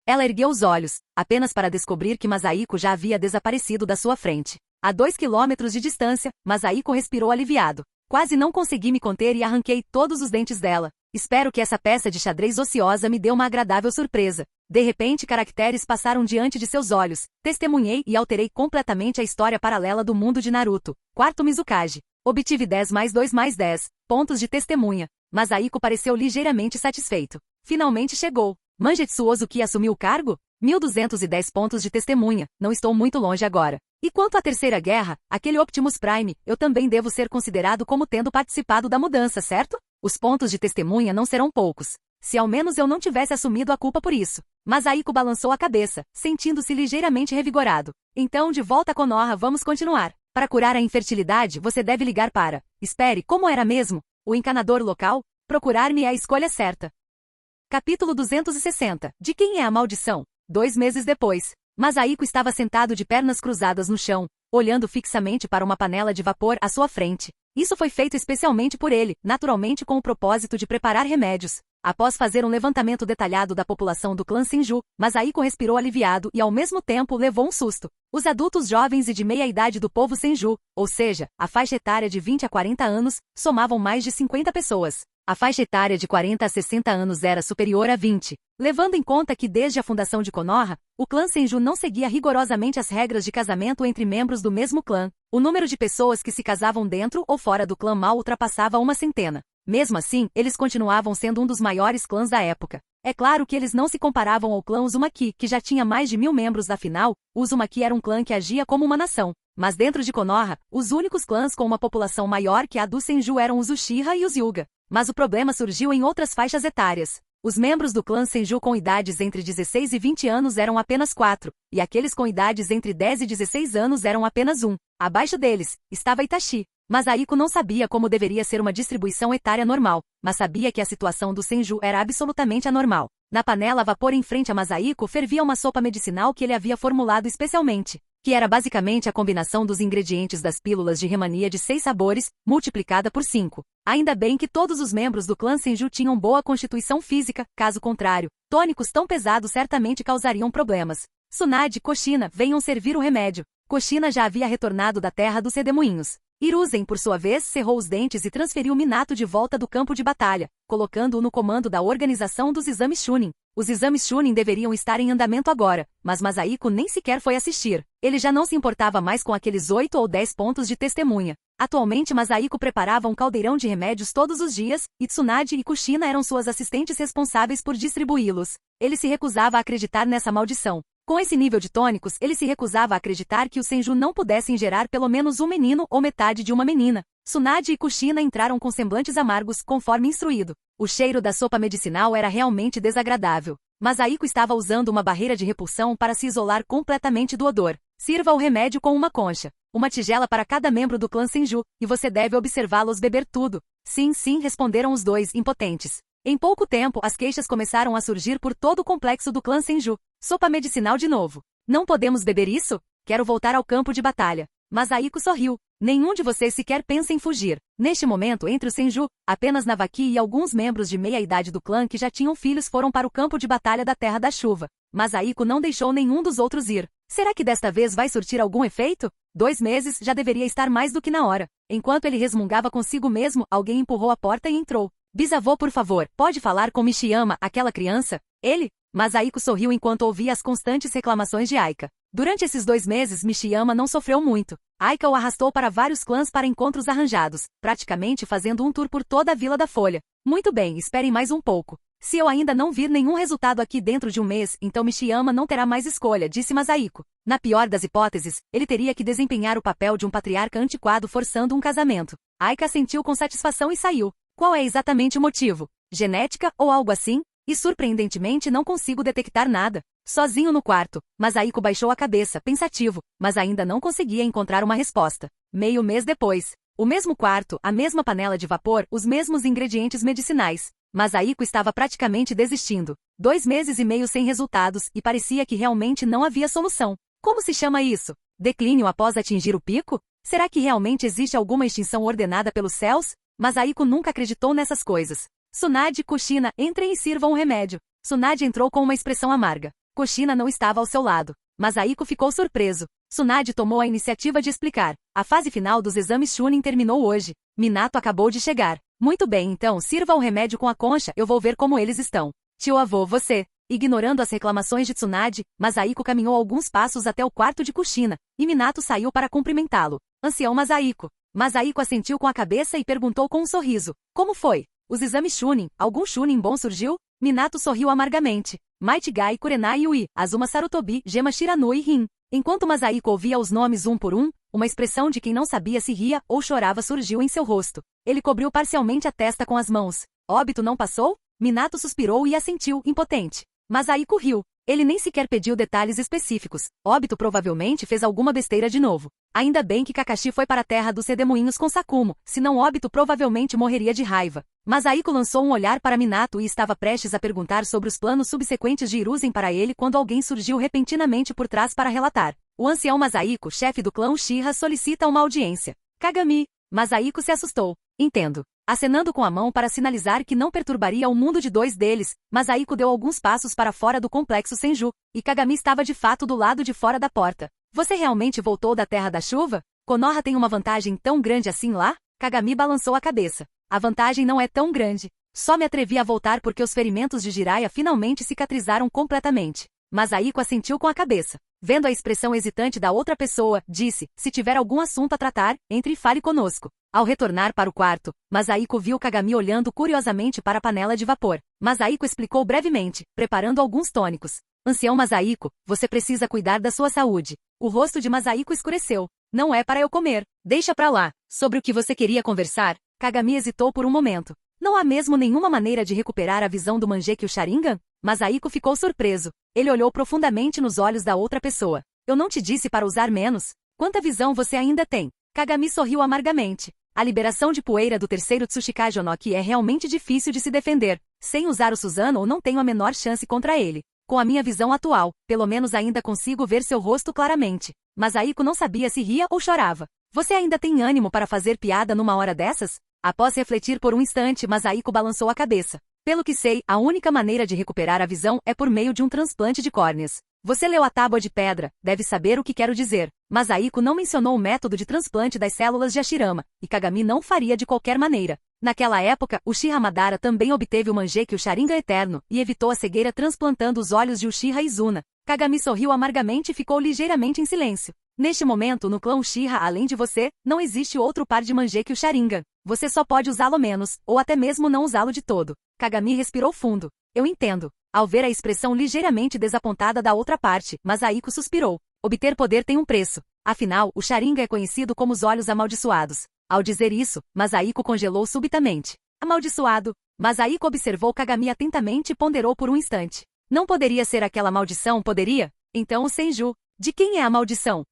Speaker 1: Ela ergueu os olhos, apenas para descobrir que Masahiko já havia desaparecido da sua frente. A 2 quilômetros de distância, Masahiko respirou aliviado. Quase não consegui me conter e arranquei todos os dentes dela. Espero que essa peça de xadrez ociosa me dê uma agradável surpresa. De repente, caracteres passaram diante de seus olhos. Testemunhei e alterei completamente a história paralela do mundo de Naruto. Quarto Mizukage. Obtive 10 mais 2 mais 10 pontos de testemunha. Masahiko pareceu ligeiramente satisfeito. Finalmente chegou. Mangetsu Ozuki assumiu o cargo? 1210 pontos de testemunha. Não estou muito longe agora. E quanto à Terceira Guerra, aquele Optimus Prime, eu também devo ser considerado como tendo participado da mudança, certo? Os pontos de testemunha não serão poucos. Se ao menos eu não tivesse assumido a culpa por isso. Masahiko balançou a cabeça, sentindo-se ligeiramente revigorado. Então, de volta a Konoha, vamos continuar. Para curar a infertilidade, você deve ligar para... Espere, como era mesmo? O encanador local? Procurar-me é a escolha certa. Capítulo 260. De quem é a maldição? 2 meses depois. Masahiko estava sentado de pernas cruzadas no chão, olhando fixamente para uma panela de vapor à sua frente. Isso foi feito especialmente por ele, naturalmente com o propósito de preparar remédios. Após fazer um levantamento detalhado da população do clã Senju, Masahiko respirou aliviado e ao mesmo tempo levou um susto. Os adultos jovens e de meia idade do povo Senju, ou seja, a faixa etária de 20 a 40 anos, somavam mais de 50 pessoas. A faixa etária de 40 a 60 anos era superior a 20, levando em conta que desde a fundação de Konoha, o clã Senju não seguia rigorosamente as regras de casamento entre membros do mesmo clã. O número de pessoas que se casavam dentro ou fora do clã mal ultrapassava uma centena. Mesmo assim, eles continuavam sendo um dos maiores clãs da época. É claro que eles não se comparavam ao clã Uzumaki, que já tinha mais de 1000 membros, afinal, o Uzumaki era um clã que agia como uma nação. Mas dentro de Konoha, os únicos clãs com uma população maior que a do Senju eram os Uchiha e os Hyuga. Mas o problema surgiu em outras faixas etárias. Os membros do clã Senju com idades entre 16 e 20 anos eram apenas 4, e aqueles com idades entre 10 e 16 anos eram apenas 1. Abaixo deles, estava Itachi. Mas Aiko não sabia como deveria ser uma distribuição etária normal, mas sabia que a situação do Senju era absolutamente anormal. Na panela a vapor em frente a Masahiko fervia uma sopa medicinal que ele havia formulado especialmente, que era basicamente a combinação dos ingredientes das pílulas de remania de 6 sabores, multiplicada por 5. Ainda bem que todos os membros do clã Senju tinham boa constituição física, caso contrário, tônicos tão pesados certamente causariam problemas. Tsunade e Kushina venham servir o remédio. Kushina já havia retornado da terra dos redemoinhos. Hiruzen, por sua vez, cerrou os dentes e transferiu Minato de volta do campo de batalha, colocando-o no comando da organização dos exames Chunin. Os exames Chunin deveriam estar em andamento agora, mas Masahiko nem sequer foi assistir. Ele já não se importava mais com aqueles 8 ou 10 pontos de testemunha. Atualmente Masahiko preparava um caldeirão de remédios todos os dias, e Tsunade e Kushina eram suas assistentes responsáveis por distribuí-los. Ele se recusava a acreditar nessa maldição. Com esse nível de tônicos, ele se recusava a acreditar que os Senju não pudessem gerar pelo menos um menino ou metade de uma menina. Tsunade e Kushina entraram com semblantes amargos, conforme instruído. O cheiro da sopa medicinal era realmente desagradável. Mas Aiko estava usando uma barreira de repulsão para se isolar completamente do odor. Sirva o remédio com uma concha. Uma tigela para cada membro do clã Senju, e você deve observá-los beber tudo. Sim, sim, responderam os dois, impotentes. Em pouco tempo, as queixas começaram a surgir por todo o complexo do clã Senju. Sopa medicinal de novo. Não podemos beber isso? Quero voltar ao campo de batalha. Mas Aiko sorriu. Nenhum de vocês sequer pensa em fugir. Neste momento, entre os Senju, apenas Navaki e alguns membros de meia-idade do clã que já tinham filhos foram para o campo de batalha da Terra da Chuva. Mas Aiko não deixou nenhum dos outros ir. Será que desta vez vai surtir algum efeito? 2 meses já deveria estar mais do que na hora. Enquanto ele resmungava consigo mesmo, alguém empurrou a porta e entrou. Bisavô, por favor, pode falar com Mishiyama, aquela criança? Ele? Mas Aiko sorriu enquanto ouvia as constantes reclamações de Aika. Durante esses 2 meses Mishiyama não sofreu muito. Aika o arrastou para vários clãs para encontros arranjados, praticamente fazendo um tour por toda a Vila da Folha. Muito bem, esperem mais um pouco. Se eu ainda não vir nenhum resultado aqui dentro de um mês, então Mishiyama não terá mais escolha, disse Masahiko. Na pior das hipóteses, ele teria que desempenhar o papel de um patriarca antiquado forçando um casamento. Aika assentiu com satisfação e saiu. Qual é exatamente o motivo? Genética ou algo assim? E surpreendentemente não consigo detectar nada. Sozinho no quarto, Masahiko baixou a cabeça, pensativo, mas ainda não conseguia encontrar uma resposta. Meio mês depois. O mesmo quarto, a mesma panela de vapor, os mesmos ingredientes medicinais. Masahiko estava praticamente desistindo. 2 meses e meio sem resultados, e parecia que realmente não havia solução. Como se chama isso? Declínio após atingir o pico? Será que realmente existe alguma extinção ordenada pelos céus? Masahiko nunca acreditou nessas coisas. Tsunade e Kushina, entrem e sirvam o remédio. Tsunade entrou com uma expressão amarga. Kushina não estava ao seu lado. Masahiko ficou surpreso. Tsunade tomou a iniciativa de explicar. A fase final dos exames Chunin terminou hoje. Minato acabou de chegar. Muito bem, então sirva o remédio com a concha, eu vou ver como eles estão. Tio-avô, você. Ignorando as reclamações de Tsunade, Masahiko caminhou alguns passos até o quarto de Kushina, e Minato saiu para cumprimentá-lo. Ancião Masahiko. Masahiko assentiu com a cabeça e perguntou com um sorriso. Como foi? Os exames Chunin, algum Chunin bom surgiu? Minato sorriu amargamente. Might-Gai, Kurenai Yui, Azuma Sarutobi, Gema Shiranui e Rin. Enquanto Masahiko ouvia os nomes um por um, uma expressão de quem não sabia se ria ou chorava surgiu em seu rosto. Ele cobriu parcialmente a testa com as mãos. Óbito não passou? Minato suspirou e assentiu, impotente. Masahiko riu. Ele nem sequer pediu detalhes específicos. Óbito provavelmente fez alguma besteira de novo. Ainda bem que Kakashi foi para a terra dos redemoinhos com Sakumo, senão Óbito provavelmente morreria de raiva. Masahiko lançou um olhar para Minato e estava prestes a perguntar sobre os planos subsequentes de Hiruzen para ele quando alguém surgiu repentinamente por trás para relatar. O ancião Masahiko, chefe do clã Uchiha, solicita uma audiência. Kagami. Masahiko se assustou. Entendo. Acenando com a mão para sinalizar que não perturbaria o mundo de 2 deles, Masahiko deu alguns passos para fora do complexo Senju, e Kagami estava de fato do lado de fora da porta. Você realmente voltou da Terra da Chuva? Konoha tem uma vantagem tão grande assim lá? Kagami balançou a cabeça. A vantagem não é tão grande. Só me atrevi a voltar porque os ferimentos de Jiraiya finalmente cicatrizaram completamente. Masahiko assentiu com a cabeça. Vendo a expressão hesitante da outra pessoa, disse, se tiver algum assunto a tratar, entre e fale conosco. Ao retornar para o quarto, Masahiko viu Kagami olhando curiosamente para a panela de vapor. Masahiko explicou brevemente, preparando alguns tônicos. Ancião Masahiko, você precisa cuidar da sua saúde. O rosto de Masahiko escureceu. Não é para eu comer. Deixa pra lá. Sobre o que você queria conversar? Kagami hesitou por um momento. Não há mesmo nenhuma maneira de recuperar a visão do Mangekyou Sharingan? Masahiko ficou surpreso. Ele olhou profundamente nos olhos da outra pessoa. Eu não te disse para usar menos? Quanta visão você ainda tem? Kagami sorriu amargamente. A liberação de poeira do terceiro Tsuchikage no Ki é realmente difícil de se defender. Sem usar o Susanoo não tenho a menor chance contra ele. Com a minha visão atual, pelo menos ainda consigo ver seu rosto claramente. Masahiko não sabia se ria ou chorava. Você ainda tem ânimo para fazer piada numa hora dessas? Após refletir por um instante, Masahiko balançou a cabeça. Pelo que sei, a única maneira de recuperar a visão é por meio de um transplante de córneas. Você leu a Tábua de Pedra, deve saber o que quero dizer. Masahiko não mencionou o método de transplante das células de Hashirama, e Kagami não faria de qualquer maneira. Naquela época, Uchiha Madara também obteve o Mangekyou Sharingan Eterno, e evitou a cegueira transplantando os olhos de Uchiha Izuna. Kagami sorriu amargamente e ficou ligeiramente em silêncio. Neste momento, no clã Uchiha, além de você, não existe outro par de Mangekyou Sharingan. Você só pode usá-lo menos, ou até mesmo não usá-lo de todo. Kagami respirou fundo. Eu entendo. Ao ver a expressão ligeiramente desapontada da outra parte, Masahiko suspirou. Obter poder tem um preço. Afinal, o Sharingan é conhecido como os olhos amaldiçoados. Ao dizer isso, Masahiko congelou subitamente. Amaldiçoado. Masahiko observou Kagami atentamente e ponderou por um instante. Não poderia ser aquela maldição, poderia? Então o Senju. De quem é a maldição?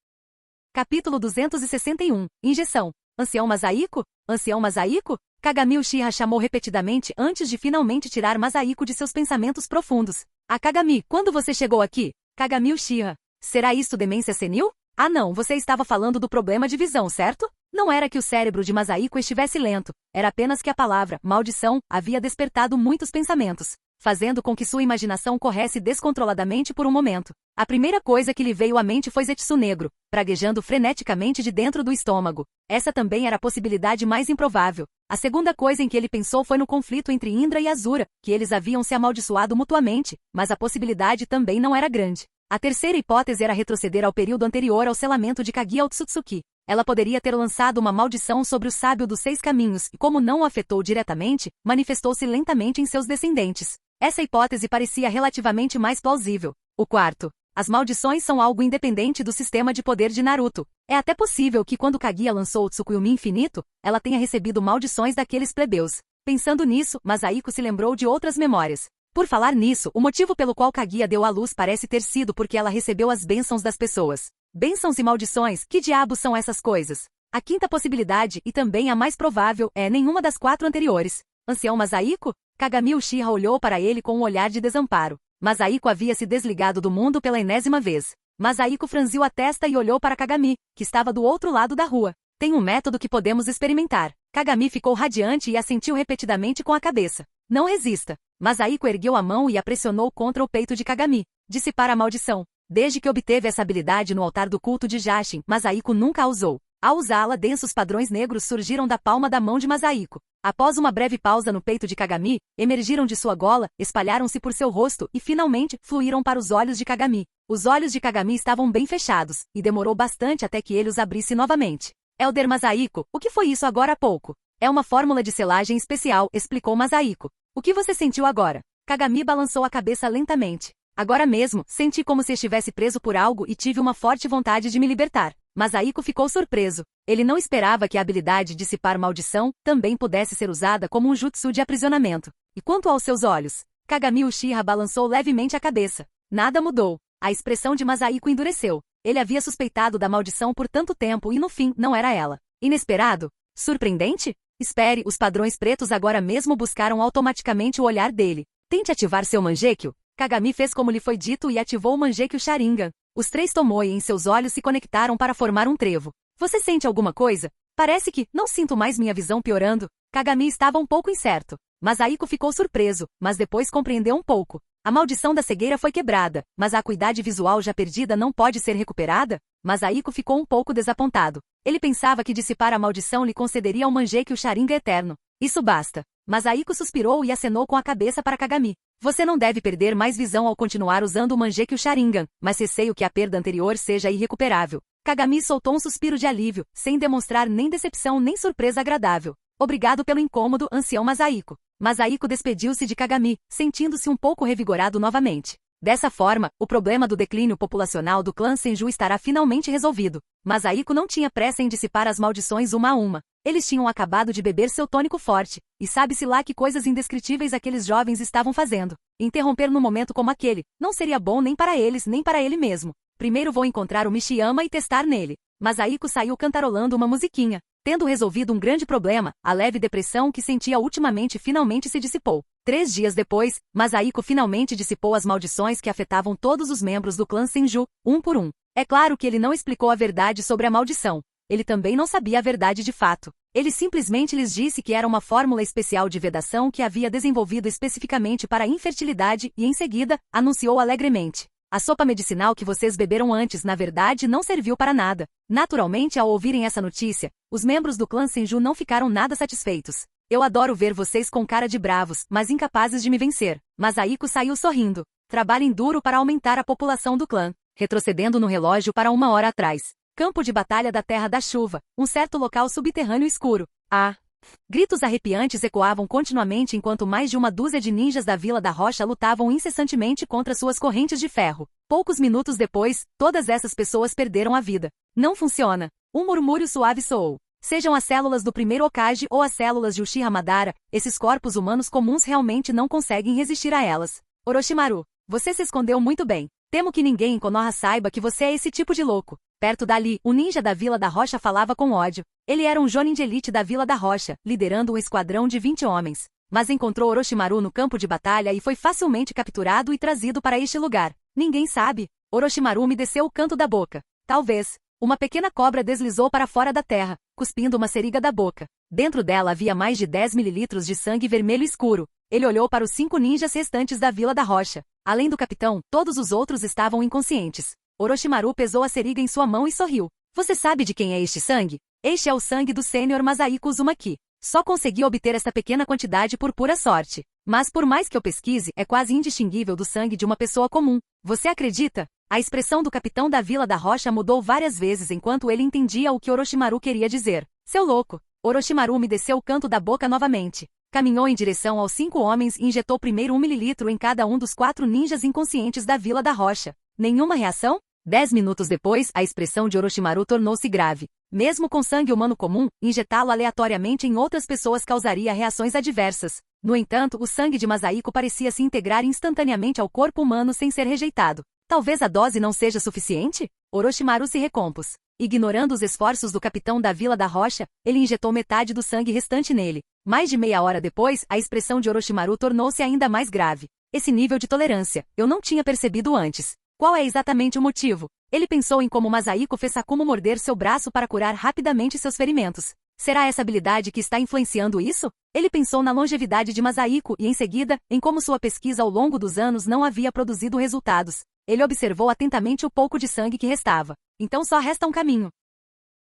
Speaker 1: Capítulo 261. Injeção. Ancião Masahiko? Ancião Masahiko? Kagami Uchiha chamou repetidamente antes de finalmente tirar Masahiko de seus pensamentos profundos. Ah, Kagami, quando você chegou aqui? Kagami Uchiha. Será isto demência senil? Ah não, você estava falando do problema de visão, certo? Não era que o cérebro de Masahiko estivesse lento, era apenas que a palavra, maldição, havia despertado muitos pensamentos, fazendo com que sua imaginação corresse descontroladamente por um momento. A primeira coisa que lhe veio à mente foi Zetsu negro, praguejando freneticamente de dentro do estômago. Essa também era a possibilidade mais improvável. A segunda coisa em que ele pensou foi no conflito entre Indra e Azura, que eles haviam se amaldiçoado mutuamente, mas a possibilidade também não era grande. A terceira hipótese era retroceder ao período anterior ao selamento de Kaguya Otsutsuki. Ela poderia ter lançado uma maldição sobre o sábio dos 6 caminhos e, como não o afetou diretamente, manifestou-se lentamente em seus descendentes. Essa hipótese parecia relativamente mais plausível. O quarto. As maldições são algo independente do sistema de poder de Naruto. É até possível que quando Kaguya lançou o Tsukuyomi infinito, ela tenha recebido maldições daqueles plebeus. Pensando nisso, Masahiko se lembrou de outras memórias. Por falar nisso, o motivo pelo qual Kaguya deu à luz parece ter sido porque ela recebeu as bênçãos das pessoas. Bênçãos e maldições, que diabos são essas coisas? A quinta possibilidade, e também a mais provável, é nenhuma das 4 anteriores. Ancião Masahiko? Kagami Uchiha olhou para ele com um olhar de desamparo. Masahiko havia se desligado do mundo pela enésima vez. Masahiko franziu a testa e olhou para Kagami, que estava do outro lado da rua. Tem um método que podemos experimentar. Kagami ficou radiante e assentiu repetidamente com a cabeça. Não resista. Masahiko ergueu a mão e a pressionou contra o peito de Kagami. Dissipar a maldição. Desde que obteve essa habilidade no altar do culto de Jashin, Masahiko nunca a usou. Ao usá-la, densos padrões negros surgiram da palma da mão de Masahiko. Após uma breve pausa no peito de Kagami, emergiram de sua gola, espalharam-se por seu rosto e, finalmente, fluíram para os olhos de Kagami. Os olhos de Kagami estavam bem fechados, e demorou bastante até que ele os abrisse novamente. Elder Masahiko, o que foi isso agora há pouco? É uma fórmula de selagem especial, explicou Masahiko. O que você sentiu agora? Kagami balançou a cabeça lentamente. Agora mesmo, senti como se estivesse preso por algo e tive uma forte vontade de me libertar. Masahiko ficou surpreso. Ele não esperava que a habilidade de dissipar maldição também pudesse ser usada como um jutsu de aprisionamento. E quanto aos seus olhos? Kagami Uchiha balançou levemente a cabeça. Nada mudou. A expressão de Masahiko endureceu. Ele havia suspeitado da maldição por tanto tempo e no fim não era ela. Inesperado? Surpreendente? Espere, os padrões pretos agora mesmo buscaram automaticamente o olhar dele. Tente ativar seu Mangekyou. Kagami fez como lhe foi dito e ativou o Mangekyou Sharingan. Os 3 Tomoe em seus olhos se conectaram para formar um trevo. Você sente alguma coisa? Parece que, não sinto mais minha visão piorando. Kagami estava um pouco incerto. Masahiko ficou surpreso, mas depois compreendeu um pouco. A maldição da cegueira foi quebrada, mas a acuidade visual já perdida não pode ser recuperada? Masahiko ficou um pouco desapontado. Ele pensava que dissipar a maldição lhe concederia um Mangekyou Sharingan eterno. Isso basta. Masahiko suspirou e acenou com a cabeça para Kagami. Você não deve perder mais visão ao continuar usando o Mangekyo Sharingan, mas receio que a perda anterior seja irrecuperável. Kagami soltou um suspiro de alívio, sem demonstrar nem decepção nem surpresa agradável. Obrigado pelo incômodo, ancião Masahiko. Masahiko despediu-se de Kagami, sentindo-se um pouco revigorado novamente. Dessa forma, o problema do declínio populacional do clã Senju estará finalmente resolvido. Masahiko não tinha pressa em dissipar as maldições uma a uma. Eles tinham acabado de beber seu tônico forte, e sabe-se lá que coisas indescritíveis aqueles jovens estavam fazendo. Interromper num momento como aquele, não seria bom nem para eles nem para ele mesmo. Primeiro vou encontrar o Mishiyama e testar nele. Masahiko saiu cantarolando uma musiquinha. Tendo resolvido um grande problema, a leve depressão que sentia ultimamente finalmente se dissipou. 3 dias depois, Masahiko finalmente dissipou as maldições que afetavam todos os membros do clã Senju, um por um. É claro que ele não explicou a verdade sobre a maldição. Ele também não sabia a verdade de fato. Ele simplesmente lhes disse que era uma fórmula especial de vedação que havia desenvolvido especificamente para a infertilidade e, em seguida, anunciou alegremente. A sopa medicinal que vocês beberam antes, na verdade, não serviu para nada. Naturalmente, ao ouvirem essa notícia, os membros do clã Senju não ficaram nada satisfeitos. Eu adoro ver vocês com cara de bravos, mas incapazes de me vencer. Masahiko saiu sorrindo. Trabalhem duro para aumentar a população do clã. Retrocedendo no relógio para 1 hora atrás. Campo de batalha da Terra da Chuva, um certo local subterrâneo escuro. Gritos arrepiantes ecoavam continuamente enquanto mais de uma dúzia de ninjas da Vila da Rocha lutavam incessantemente contra suas correntes de ferro. Poucos minutos depois, todas essas pessoas perderam a vida. Não funciona. Um murmúrio suave soou. Sejam as células do primeiro Hokage ou as células de Uchiha Madara, esses corpos humanos comuns realmente não conseguem resistir a elas. Orochimaru, você se escondeu muito bem. Temo que ninguém em Konoha saiba que você é esse tipo de louco. Perto dali, o ninja da Vila da Rocha falava com ódio. Ele era um jonin de elite da Vila da Rocha, liderando um esquadrão de 20 homens. Mas encontrou Orochimaru no campo de batalha e foi facilmente capturado e trazido para este lugar. Ninguém sabe. Orochimaru me desceu o canto da boca. Talvez. Uma pequena cobra deslizou para fora da terra, cuspindo uma seringa da boca. Dentro dela havia mais de 10 mililitros de sangue vermelho escuro. Ele olhou para os 5 ninjas restantes da Vila da Rocha. Além do capitão, todos os outros estavam inconscientes. Orochimaru pesou a seringa em sua mão e sorriu. Você sabe de quem é este sangue? Este é o sangue do Sênior Masahiko Uzumaki. Só consegui obter esta pequena quantidade por pura sorte. Mas por mais que eu pesquise, é quase indistinguível do sangue de uma pessoa comum. Você acredita? A expressão do capitão da Vila da Rocha mudou várias vezes enquanto ele entendia o que Orochimaru queria dizer. Seu louco! Orochimaru me desceu o canto da boca novamente. Caminhou em direção aos 5 homens e injetou primeiro 1 mililitro em cada um dos 4 ninjas inconscientes da Vila da Rocha. Nenhuma reação? 10 minutos depois, a expressão de Orochimaru tornou-se grave. Mesmo com sangue humano comum, injetá-lo aleatoriamente em outras pessoas causaria reações adversas. No entanto, o sangue de Masahiko parecia se integrar instantaneamente ao corpo humano sem ser rejeitado. Talvez a dose não seja suficiente? Orochimaru se recompôs. Ignorando os esforços do capitão da Vila da Rocha, ele injetou metade do sangue restante nele. Mais de meia hora depois, a expressão de Orochimaru tornou-se ainda mais grave. Esse nível de tolerância, eu não tinha percebido antes. Qual é exatamente o motivo? Ele pensou em como Masahiko fez Sakumo morder seu braço para curar rapidamente seus ferimentos. Será essa habilidade que está influenciando isso? Ele pensou na longevidade de Masahiko e, em seguida, em como sua pesquisa ao longo dos anos não havia produzido resultados. Ele observou atentamente o pouco de sangue que restava. Então só resta um caminho.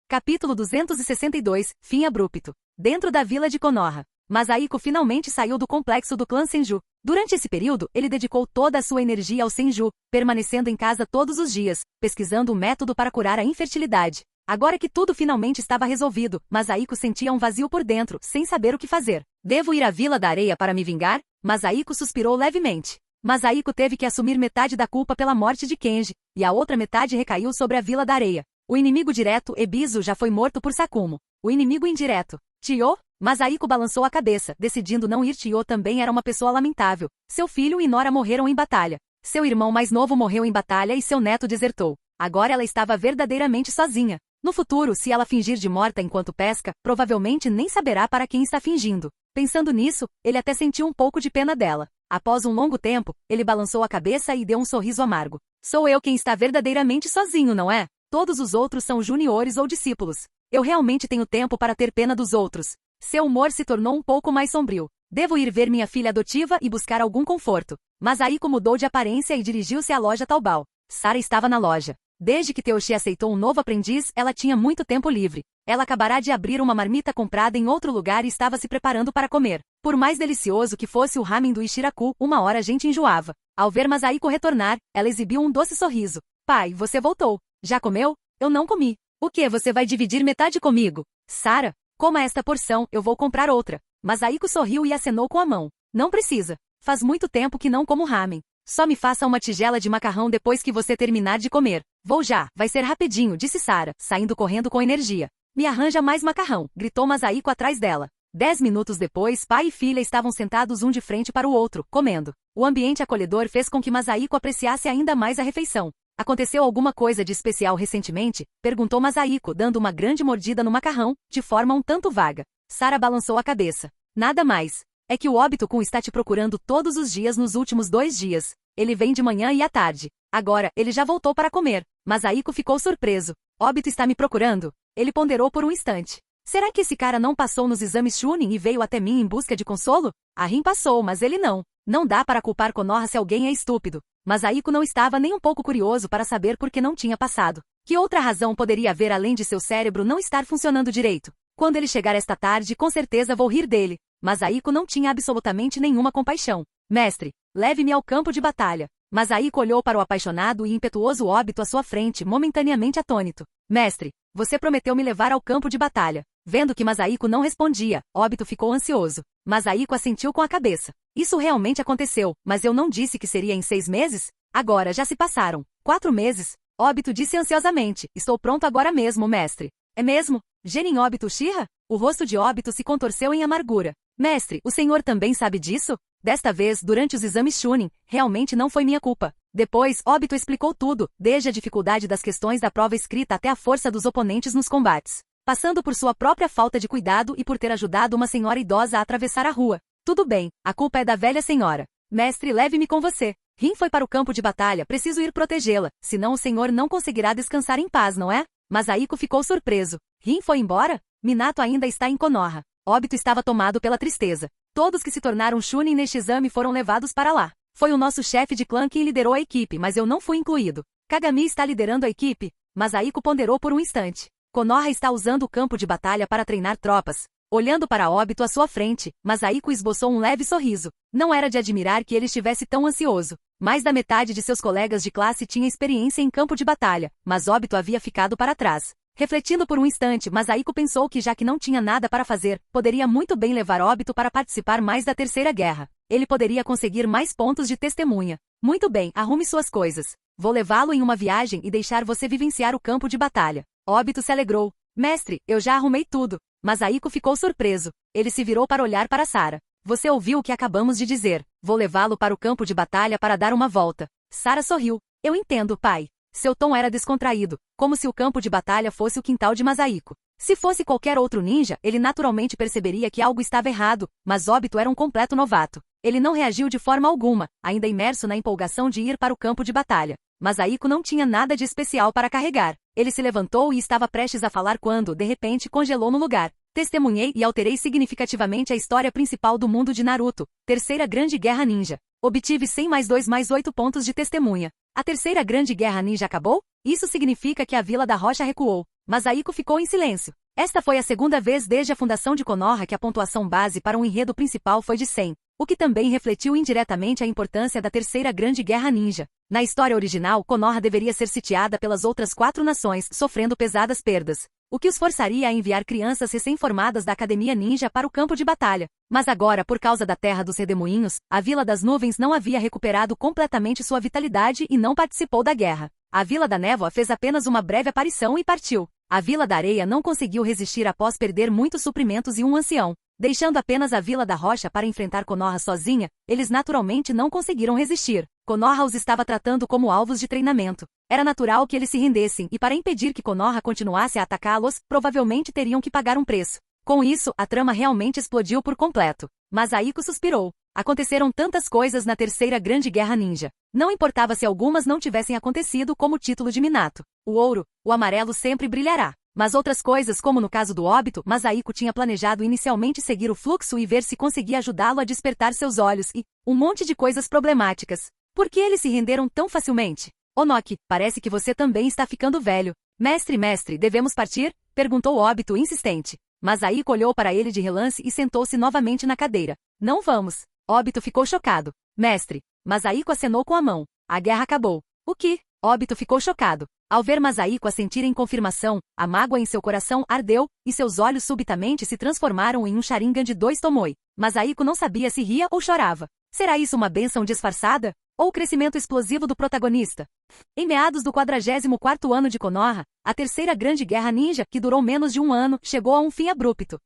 Speaker 1: Capítulo 262, Fim abrupto. Dentro da vila de Konoha. Masahiko finalmente saiu do complexo do clã Senju. Durante esse período, ele dedicou toda a sua energia ao Senju, permanecendo em casa todos os dias, pesquisando um método para curar a infertilidade. Agora que tudo finalmente estava resolvido, Masahiko sentia um vazio por dentro, sem saber o que fazer. Devo ir à Vila da Areia para me vingar? Masahiko suspirou levemente. Masahiko teve que assumir metade da culpa pela morte de Kenji, e a outra metade recaiu sobre a Vila da Areia. O inimigo direto, Ebisu, já foi morto por Sakumo. O inimigo indireto, Chiyo? Masahiko balançou a cabeça, decidindo não ir. Chiyo também era uma pessoa lamentável. Seu filho e Nora morreram em batalha. Seu irmão mais novo morreu em batalha e seu neto desertou. Agora ela estava verdadeiramente sozinha. No futuro, se ela fingir de morta enquanto pesca, provavelmente nem saberá para quem está fingindo. Pensando nisso, ele até sentiu um pouco de pena dela. Após um longo tempo, ele balançou a cabeça e deu um sorriso amargo. Sou eu quem está verdadeiramente sozinho, não é? Todos os outros são juniores ou discípulos. Eu realmente tenho tempo para ter pena dos outros. Seu humor se tornou um pouco mais sombrio. Devo ir ver minha filha adotiva e buscar algum conforto. Masahiko mudou de aparência e dirigiu-se à loja Taobao. Sara estava na loja. Desde que Teoshi aceitou um novo aprendiz, ela tinha muito tempo livre. Ela acabará de abrir uma marmita comprada em outro lugar e estava se preparando para comer. Por mais delicioso que fosse o ramen do Ishiraku, uma hora a gente enjoava. Ao ver Masahiko retornar, ela exibiu um doce sorriso. Pai, você voltou. Já comeu? Eu não comi. O que, você vai dividir metade comigo? Sara, coma esta porção, eu vou comprar outra. Masahiko sorriu e acenou com a mão. Não precisa. Faz muito tempo que não como ramen. Só me faça uma tigela de macarrão depois que você terminar de comer. Vou já, vai ser rapidinho, disse Sara, saindo correndo com energia. Me arranja mais macarrão, gritou Masahiko atrás dela. 10 minutos depois, pai e filha estavam sentados um de frente para o outro, comendo. O ambiente acolhedor fez com que Masahiko apreciasse ainda mais a refeição. Aconteceu alguma coisa de especial recentemente? Perguntou Masahiko, dando uma grande mordida no macarrão, de forma um tanto vaga. Sara balançou a cabeça. Nada mais. É que o Obito-kun está te procurando todos os dias nos últimos 2 dias. Ele vem de manhã e à tarde. Agora, ele já voltou para comer. Masahiko ficou surpreso. Obito está me procurando? Ele ponderou por um instante. Será que esse cara não passou nos exames Chunin e veio até mim em busca de consolo? A Rin passou, mas ele não. Não dá para culpar Konoha se alguém é estúpido. Masahiko não estava nem um pouco curioso para saber por que não tinha passado. Que outra razão poderia haver além de seu cérebro não estar funcionando direito? Quando ele chegar esta tarde, com certeza vou rir dele. Masahiko não tinha absolutamente nenhuma compaixão. Mestre, leve-me ao campo de batalha. Masahiko olhou para o apaixonado e impetuoso Obito à sua frente, momentaneamente atônito. Mestre, você prometeu me levar ao campo de batalha. Vendo que Masahiko não respondia, Obito ficou ansioso. Masahiko assentiu com a cabeça. Isso realmente aconteceu, mas eu não disse que seria em 6 meses? Agora já se passaram 4 meses. Obito disse ansiosamente. Estou pronto agora mesmo, mestre. É mesmo? Genin Obito Uchiha? O rosto de Obito se contorceu em amargura. Mestre, o senhor também sabe disso? Desta vez, durante os exames Chunin, realmente não foi minha culpa. Depois, Obito explicou tudo, desde a dificuldade das questões da prova escrita até a força dos oponentes nos combates. Passando por sua própria falta de cuidado e por ter ajudado uma senhora idosa a atravessar a rua. Tudo bem, a culpa é da velha senhora. Mestre, leve-me com você. Rin foi para o campo de batalha, preciso ir protegê-la, senão o senhor não conseguirá descansar em paz, não é? Masahiko ficou surpreso. Rin foi embora? Minato ainda está em Konoha. Obito estava tomado pela tristeza. Todos que se tornaram Chunin neste exame foram levados para lá. Foi o nosso chefe de clã quem liderou a equipe, mas eu não fui incluído. Kagami está liderando a equipe? Masahiko ponderou por um instante. Konoha está usando o campo de batalha para treinar tropas. Olhando para Obito à sua frente, Masahiko esboçou um leve sorriso. Não era de admirar que ele estivesse tão ansioso. Mais da metade de seus colegas de classe tinha experiência em campo de batalha, mas Obito havia ficado para trás. Refletindo por um instante, Masahiko pensou que já que não tinha nada para fazer, poderia muito bem levar Obito para participar mais da Terceira Guerra. Ele poderia conseguir mais pontos de testemunha. Muito bem, arrume suas coisas. Vou levá-lo em uma viagem e deixar você vivenciar o campo de batalha. Obito se alegrou. Mestre, eu já arrumei tudo. Masahiko ficou surpreso. Ele se virou para olhar para Sara. Você ouviu o que acabamos de dizer. Vou levá-lo para o campo de batalha para dar uma volta. Sara sorriu. Eu entendo, pai. Seu tom era descontraído, como se o campo de batalha fosse o quintal de Masahiko. Se fosse qualquer outro ninja, ele naturalmente perceberia que algo estava errado, mas Obito era um completo novato. Ele não reagiu de forma alguma, ainda imerso na empolgação de ir para o campo de batalha. Masahiko não tinha nada de especial para carregar. Ele se levantou e estava prestes a falar quando, de repente, congelou no lugar. Testemunhei e alterei significativamente a história principal do mundo de Naruto, Terceira Grande Guerra Ninja. Obtive 100 mais 2 mais 8 pontos de testemunha. A Terceira Grande Guerra Ninja acabou? Isso significa que a Vila da Rocha recuou. Masahiko ficou em silêncio. Esta foi a segunda vez desde a fundação de Konoha que a pontuação base para um enredo principal foi de 100, o que também refletiu indiretamente a importância da Terceira Grande Guerra Ninja. Na história original, Konoha deveria ser sitiada pelas outras 4 nações, sofrendo pesadas perdas, o que os forçaria a enviar crianças recém-formadas da Academia Ninja para o campo de batalha. Mas agora, por causa da Terra dos Redemoinhos, a Vila das Nuvens não havia recuperado completamente sua vitalidade e não participou da guerra. A Vila da Névoa fez apenas uma breve aparição e partiu. A Vila da Areia não conseguiu resistir após perder muitos suprimentos e um ancião. Deixando apenas a Vila da Rocha para enfrentar Konoha sozinha, eles naturalmente não conseguiram resistir. Konoha os estava tratando como alvos de treinamento. Era natural que eles se rendessem e para impedir que Konoha continuasse a atacá-los, provavelmente teriam que pagar um preço. Com isso, a trama realmente explodiu por completo. Masahiko suspirou. Aconteceram tantas coisas na Terceira Grande Guerra Ninja. Não importava se algumas não tivessem acontecido como o título de Minato. O ouro, o amarelo sempre brilhará. Mas outras coisas, como no caso do Obito, Masahiko tinha planejado inicialmente seguir o fluxo e ver se conseguia ajudá-lo a despertar seus olhos e um monte de coisas problemáticas. Por que eles se renderam tão facilmente? Onoki, parece que você também está ficando velho. Mestre, devemos partir? Perguntou Obito insistente. Mas Aiko olhou para ele de relance e sentou-se novamente na cadeira. Não vamos. Obito ficou chocado. Mestre. Mas Aiko acenou com a mão. A guerra acabou. O que? Obito ficou chocado. Ao ver Masahiko assentir em confirmação, a mágoa em seu coração ardeu, e seus olhos subitamente se transformaram em um Sharingan de 2 Tomoe. Masahiko não sabia se ria ou chorava. Será isso uma bênção disfarçada? Ou o crescimento explosivo do protagonista? Em meados do 44º ano de Konoha, a terceira grande guerra ninja, que durou menos de um ano, chegou a um fim abrupto.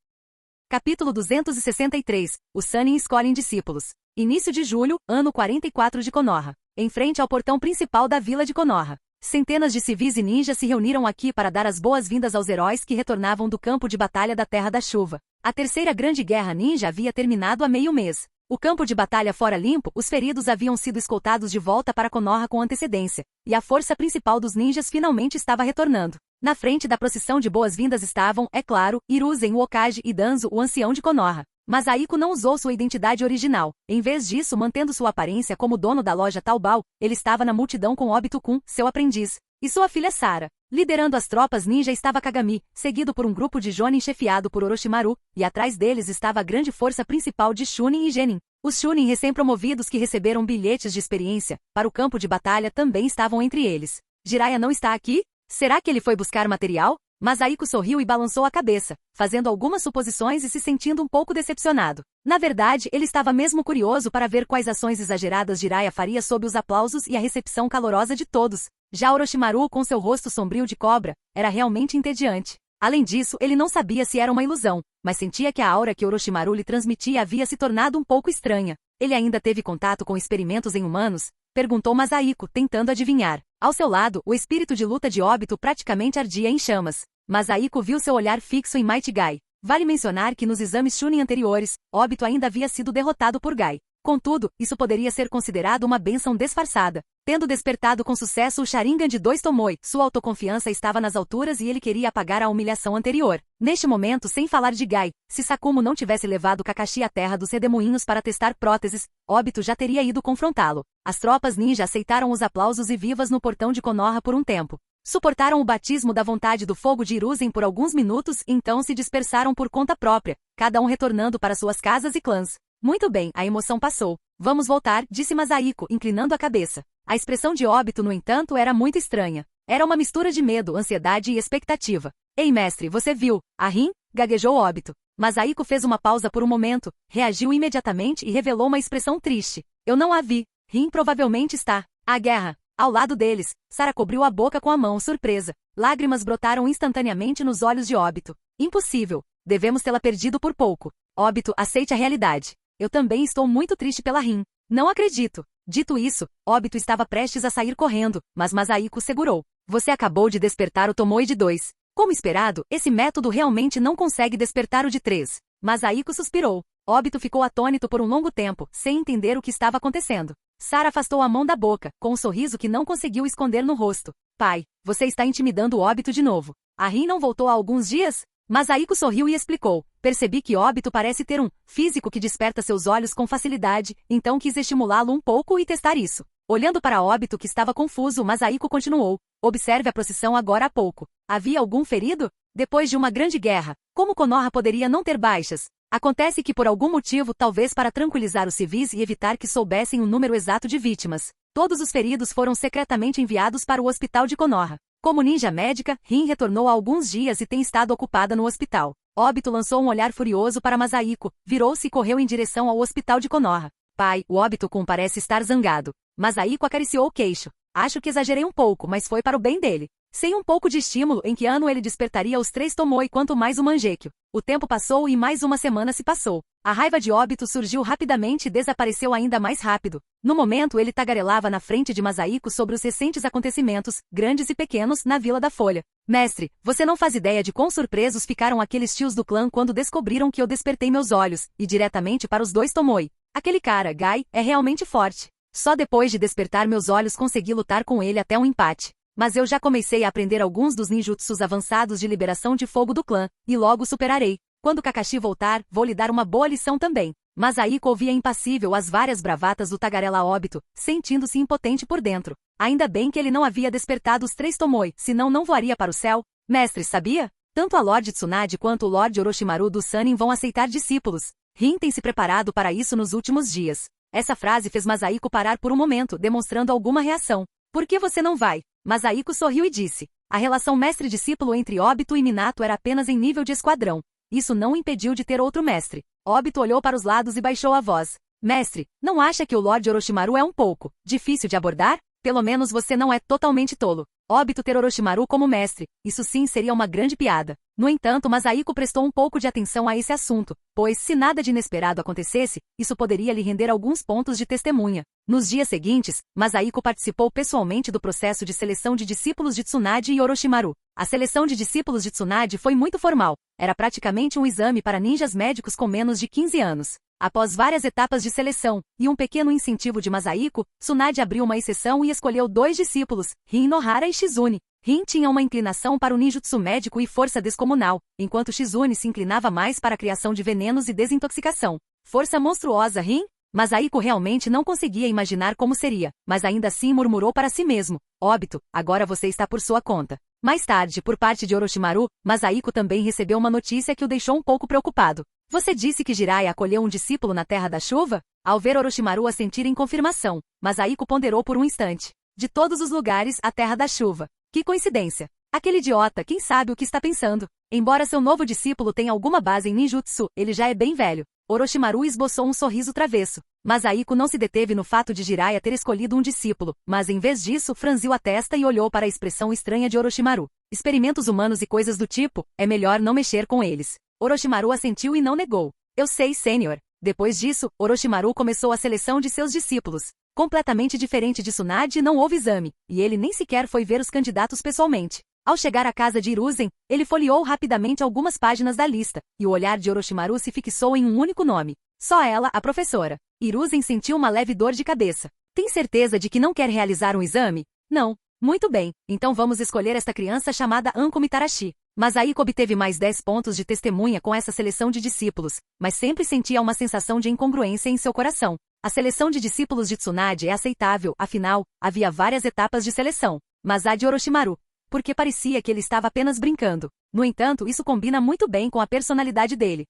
Speaker 1: Capítulo 263. Os Sannin escolhem discípulos. Início de julho, ano 44 de Konoha. Em frente ao portão principal da vila de Konoha. Centenas de civis e ninjas se reuniram aqui para dar as boas-vindas aos heróis que retornavam do campo de batalha da Terra da Chuva. A terceira grande guerra ninja havia terminado há meio mês. O campo de batalha fora limpo, os feridos haviam sido escoltados de volta para Konoha com antecedência, e a força principal dos ninjas finalmente estava retornando. Na frente da procissão de boas-vindas estavam, é claro, Hiruzen, o Hokage, e Danzo, o ancião de Konoha. Mas Aiko não usou sua identidade original. Em vez disso, mantendo sua aparência como dono da loja Taobao, ele estava na multidão com Obito-kun, seu aprendiz, e sua filha Sara. Liderando as tropas ninja estava Kagami, seguido por um grupo de Jonin chefiado por Orochimaru, e atrás deles estava a grande força principal de Chunin e Genin. Os Chunin recém-promovidos que receberam bilhetes de experiência para o campo de batalha também estavam entre eles. Jiraiya não está aqui? Será que ele foi buscar material? Mas Aiko sorriu e balançou a cabeça, fazendo algumas suposições e se sentindo um pouco decepcionado. Na verdade, ele estava mesmo curioso para ver quais ações exageradas Jiraiya faria sob os aplausos e a recepção calorosa de todos. Já Orochimaru, com seu rosto sombrio de cobra, era realmente entediante. Além disso, ele não sabia se era uma ilusão, mas sentia que a aura que Orochimaru lhe transmitia havia se tornado um pouco estranha. Ele ainda teve contato com experimentos em humanos? Perguntou Masahiko, tentando adivinhar. Ao seu lado, o espírito de luta de Obito praticamente ardia em chamas. Masahiko viu seu olhar fixo em Might Guy. Vale mencionar que nos exames Chunin anteriores, Obito ainda havia sido derrotado por Guy. Contudo, isso poderia ser considerado uma bênção disfarçada. Tendo despertado com sucesso o Sharingan de 2 Tomoe, sua autoconfiança estava nas alturas e ele queria apagar a humilhação anterior. Neste momento, sem falar de Guy, se Sakumo não tivesse levado Kakashi à terra dos redemoinhos para testar próteses, Obito já teria ido confrontá-lo. As tropas ninja aceitaram os aplausos e vivas no portão de Konoha por um tempo. Suportaram o batismo da vontade do fogo de Hiruzen por alguns minutos e então se dispersaram por conta própria, cada um retornando para suas casas e clãs. Muito bem, a emoção passou. Vamos voltar, disse Masahiko, inclinando a cabeça. A expressão de Obito, no entanto, era muito estranha. Era uma mistura de medo, ansiedade e expectativa. Ei, mestre, você viu? A Rin? Gaguejou Obito. Masahiko fez uma pausa por um momento, reagiu imediatamente e revelou uma expressão triste. Eu não a vi. Rin provavelmente está. A guerra. Ao lado deles, Sara cobriu a boca com a mão, surpresa. Lágrimas brotaram instantaneamente nos olhos de Obito. Impossível. Devemos tê-la perdido por pouco. Obito, aceite a realidade. Eu também estou muito triste pela Rin. Não acredito. Dito isso, Obito estava prestes a sair correndo, mas Masahiko segurou. Você acabou de despertar o Tomoe de 2. Como esperado, esse método realmente não consegue despertar o de 3. Masahiko suspirou. Obito ficou atônito por um longo tempo, sem entender o que estava acontecendo. Sara afastou a mão da boca, com um sorriso que não conseguiu esconder no rosto. Pai, você está intimidando o Obito de novo. A Rin não voltou há alguns dias? Masahiko sorriu e explicou. Percebi que Obito parece ter um físico que desperta seus olhos com facilidade, então quis estimulá-lo um pouco e testar isso. Olhando para Obito que estava confuso, Masahiko continuou. Observe a procissão agora há pouco. Havia algum ferido? Depois de uma grande guerra, como Konoha poderia não ter baixas? Acontece que por algum motivo, talvez para tranquilizar os civis e evitar que soubessem o número exato de vítimas, todos os feridos foram secretamente enviados para o hospital de Konoha. Como ninja médica, Rin retornou há alguns dias e tem estado ocupada no hospital. Obito lançou um olhar furioso para Masahiko, virou-se e correu em direção ao hospital de Konoha. Pai, o Obito-kun parece estar zangado. Masahiko acariciou o queixo. Acho que exagerei um pouco, mas foi para o bem dele. Sem um pouco de estímulo, em que ano ele despertaria os 3 Tomoe quanto mais o Mangekyo. O tempo passou e mais uma semana se passou. A raiva de Obito surgiu rapidamente e desapareceu ainda mais rápido. No momento ele tagarelava na frente de Masahiko sobre os recentes acontecimentos, grandes e pequenos, na Vila da Folha. Mestre, você não faz ideia de quão surpresos ficaram aqueles tios do clã quando descobriram que eu despertei meus olhos, e diretamente para os 2 Tomoe. Aquele cara, Guy, é realmente forte. Só depois de despertar meus olhos consegui lutar com ele até um empate. Mas eu já comecei a aprender alguns dos ninjutsus avançados de liberação de fogo do clã, e logo superarei. Quando Kakashi voltar, vou lhe dar uma boa lição também. Masahiko ouvia impassível as várias bravatas do tagarela Obito, sentindo-se impotente por dentro. Ainda bem que ele não havia despertado os 3 Tomoe, senão não voaria para o céu. Mestre, sabia? Tanto a Lorde Tsunade quanto o Lorde Orochimaru do Sannin vão aceitar discípulos. Rin tem se preparado para isso nos últimos dias. Essa frase fez Masahiko parar por um momento, demonstrando alguma reação. Por que você não vai? Masahiko sorriu e disse. A relação mestre-discípulo entre Obito e Minato era apenas em nível de esquadrão. Isso não o impediu de ter outro mestre. Obito olhou para os lados e baixou a voz. Mestre, não acha que o Lorde Orochimaru é um pouco difícil de abordar? Pelo menos você não é totalmente tolo. Obito ter Orochimaru como mestre, isso sim seria uma grande piada. No entanto, Masahiko prestou um pouco de atenção a esse assunto, pois se nada de inesperado acontecesse, isso poderia lhe render alguns pontos de testemunha. Nos dias seguintes, Masahiko participou pessoalmente do processo de seleção de discípulos de Tsunade e Orochimaru. A seleção de discípulos de Tsunade foi muito formal, era praticamente um exame para ninjas médicos com menos de 15 anos. Após várias etapas de seleção e um pequeno incentivo de Masahiko, Tsunade abriu uma exceção e escolheu 2 discípulos, Rin Nohara e Shizune. Rin tinha uma inclinação para o ninjutsu médico e força descomunal, enquanto Shizune se inclinava mais para a criação de venenos e desintoxicação. Força monstruosa, Rin? Masahiko realmente não conseguia imaginar como seria, mas ainda assim murmurou para si mesmo. Obito, agora você está por sua conta. Mais tarde, por parte de Orochimaru, Masahiko também recebeu uma notícia que o deixou um pouco preocupado. Você disse que Jiraiya acolheu um discípulo na Terra da Chuva? Ao ver Orochimaru assentir em confirmação, Masahiko ponderou por um instante. De todos os lugares, a Terra da Chuva. Que coincidência! Aquele idiota, quem sabe o que está pensando? Embora seu novo discípulo tenha alguma base em ninjutsu, ele já é bem velho. Orochimaru esboçou um sorriso travesso. Masahiko não se deteve no fato de Jiraiya ter escolhido um discípulo, mas em vez disso, franziu a testa e olhou para a expressão estranha de Orochimaru. Experimentos humanos e coisas do tipo, é melhor não mexer com eles. Orochimaru assentiu e não negou. Eu sei, Sênior. Depois disso, Orochimaru começou a seleção de seus discípulos. Completamente diferente de Tsunade, não houve exame, e ele nem sequer foi ver os candidatos pessoalmente. Ao chegar à casa de Hiruzen, ele folheou rapidamente algumas páginas da lista, e o olhar de Orochimaru se fixou em um único nome. Só ela, a professora. Hiruzen sentiu uma leve dor de cabeça. Tem certeza de que não quer realizar um exame? Não. Muito bem, então vamos escolher esta criança chamada Anko Mitarashi. Masahiko obteve mais 10 pontos de testemunha com essa seleção de discípulos, mas sempre sentia uma sensação de incongruência em seu coração. A seleção de discípulos de Tsunade é aceitável, afinal, havia várias etapas de seleção. Mas a de Orochimaru, porque parecia que ele estava apenas brincando. No entanto, isso combina muito bem com a personalidade dele.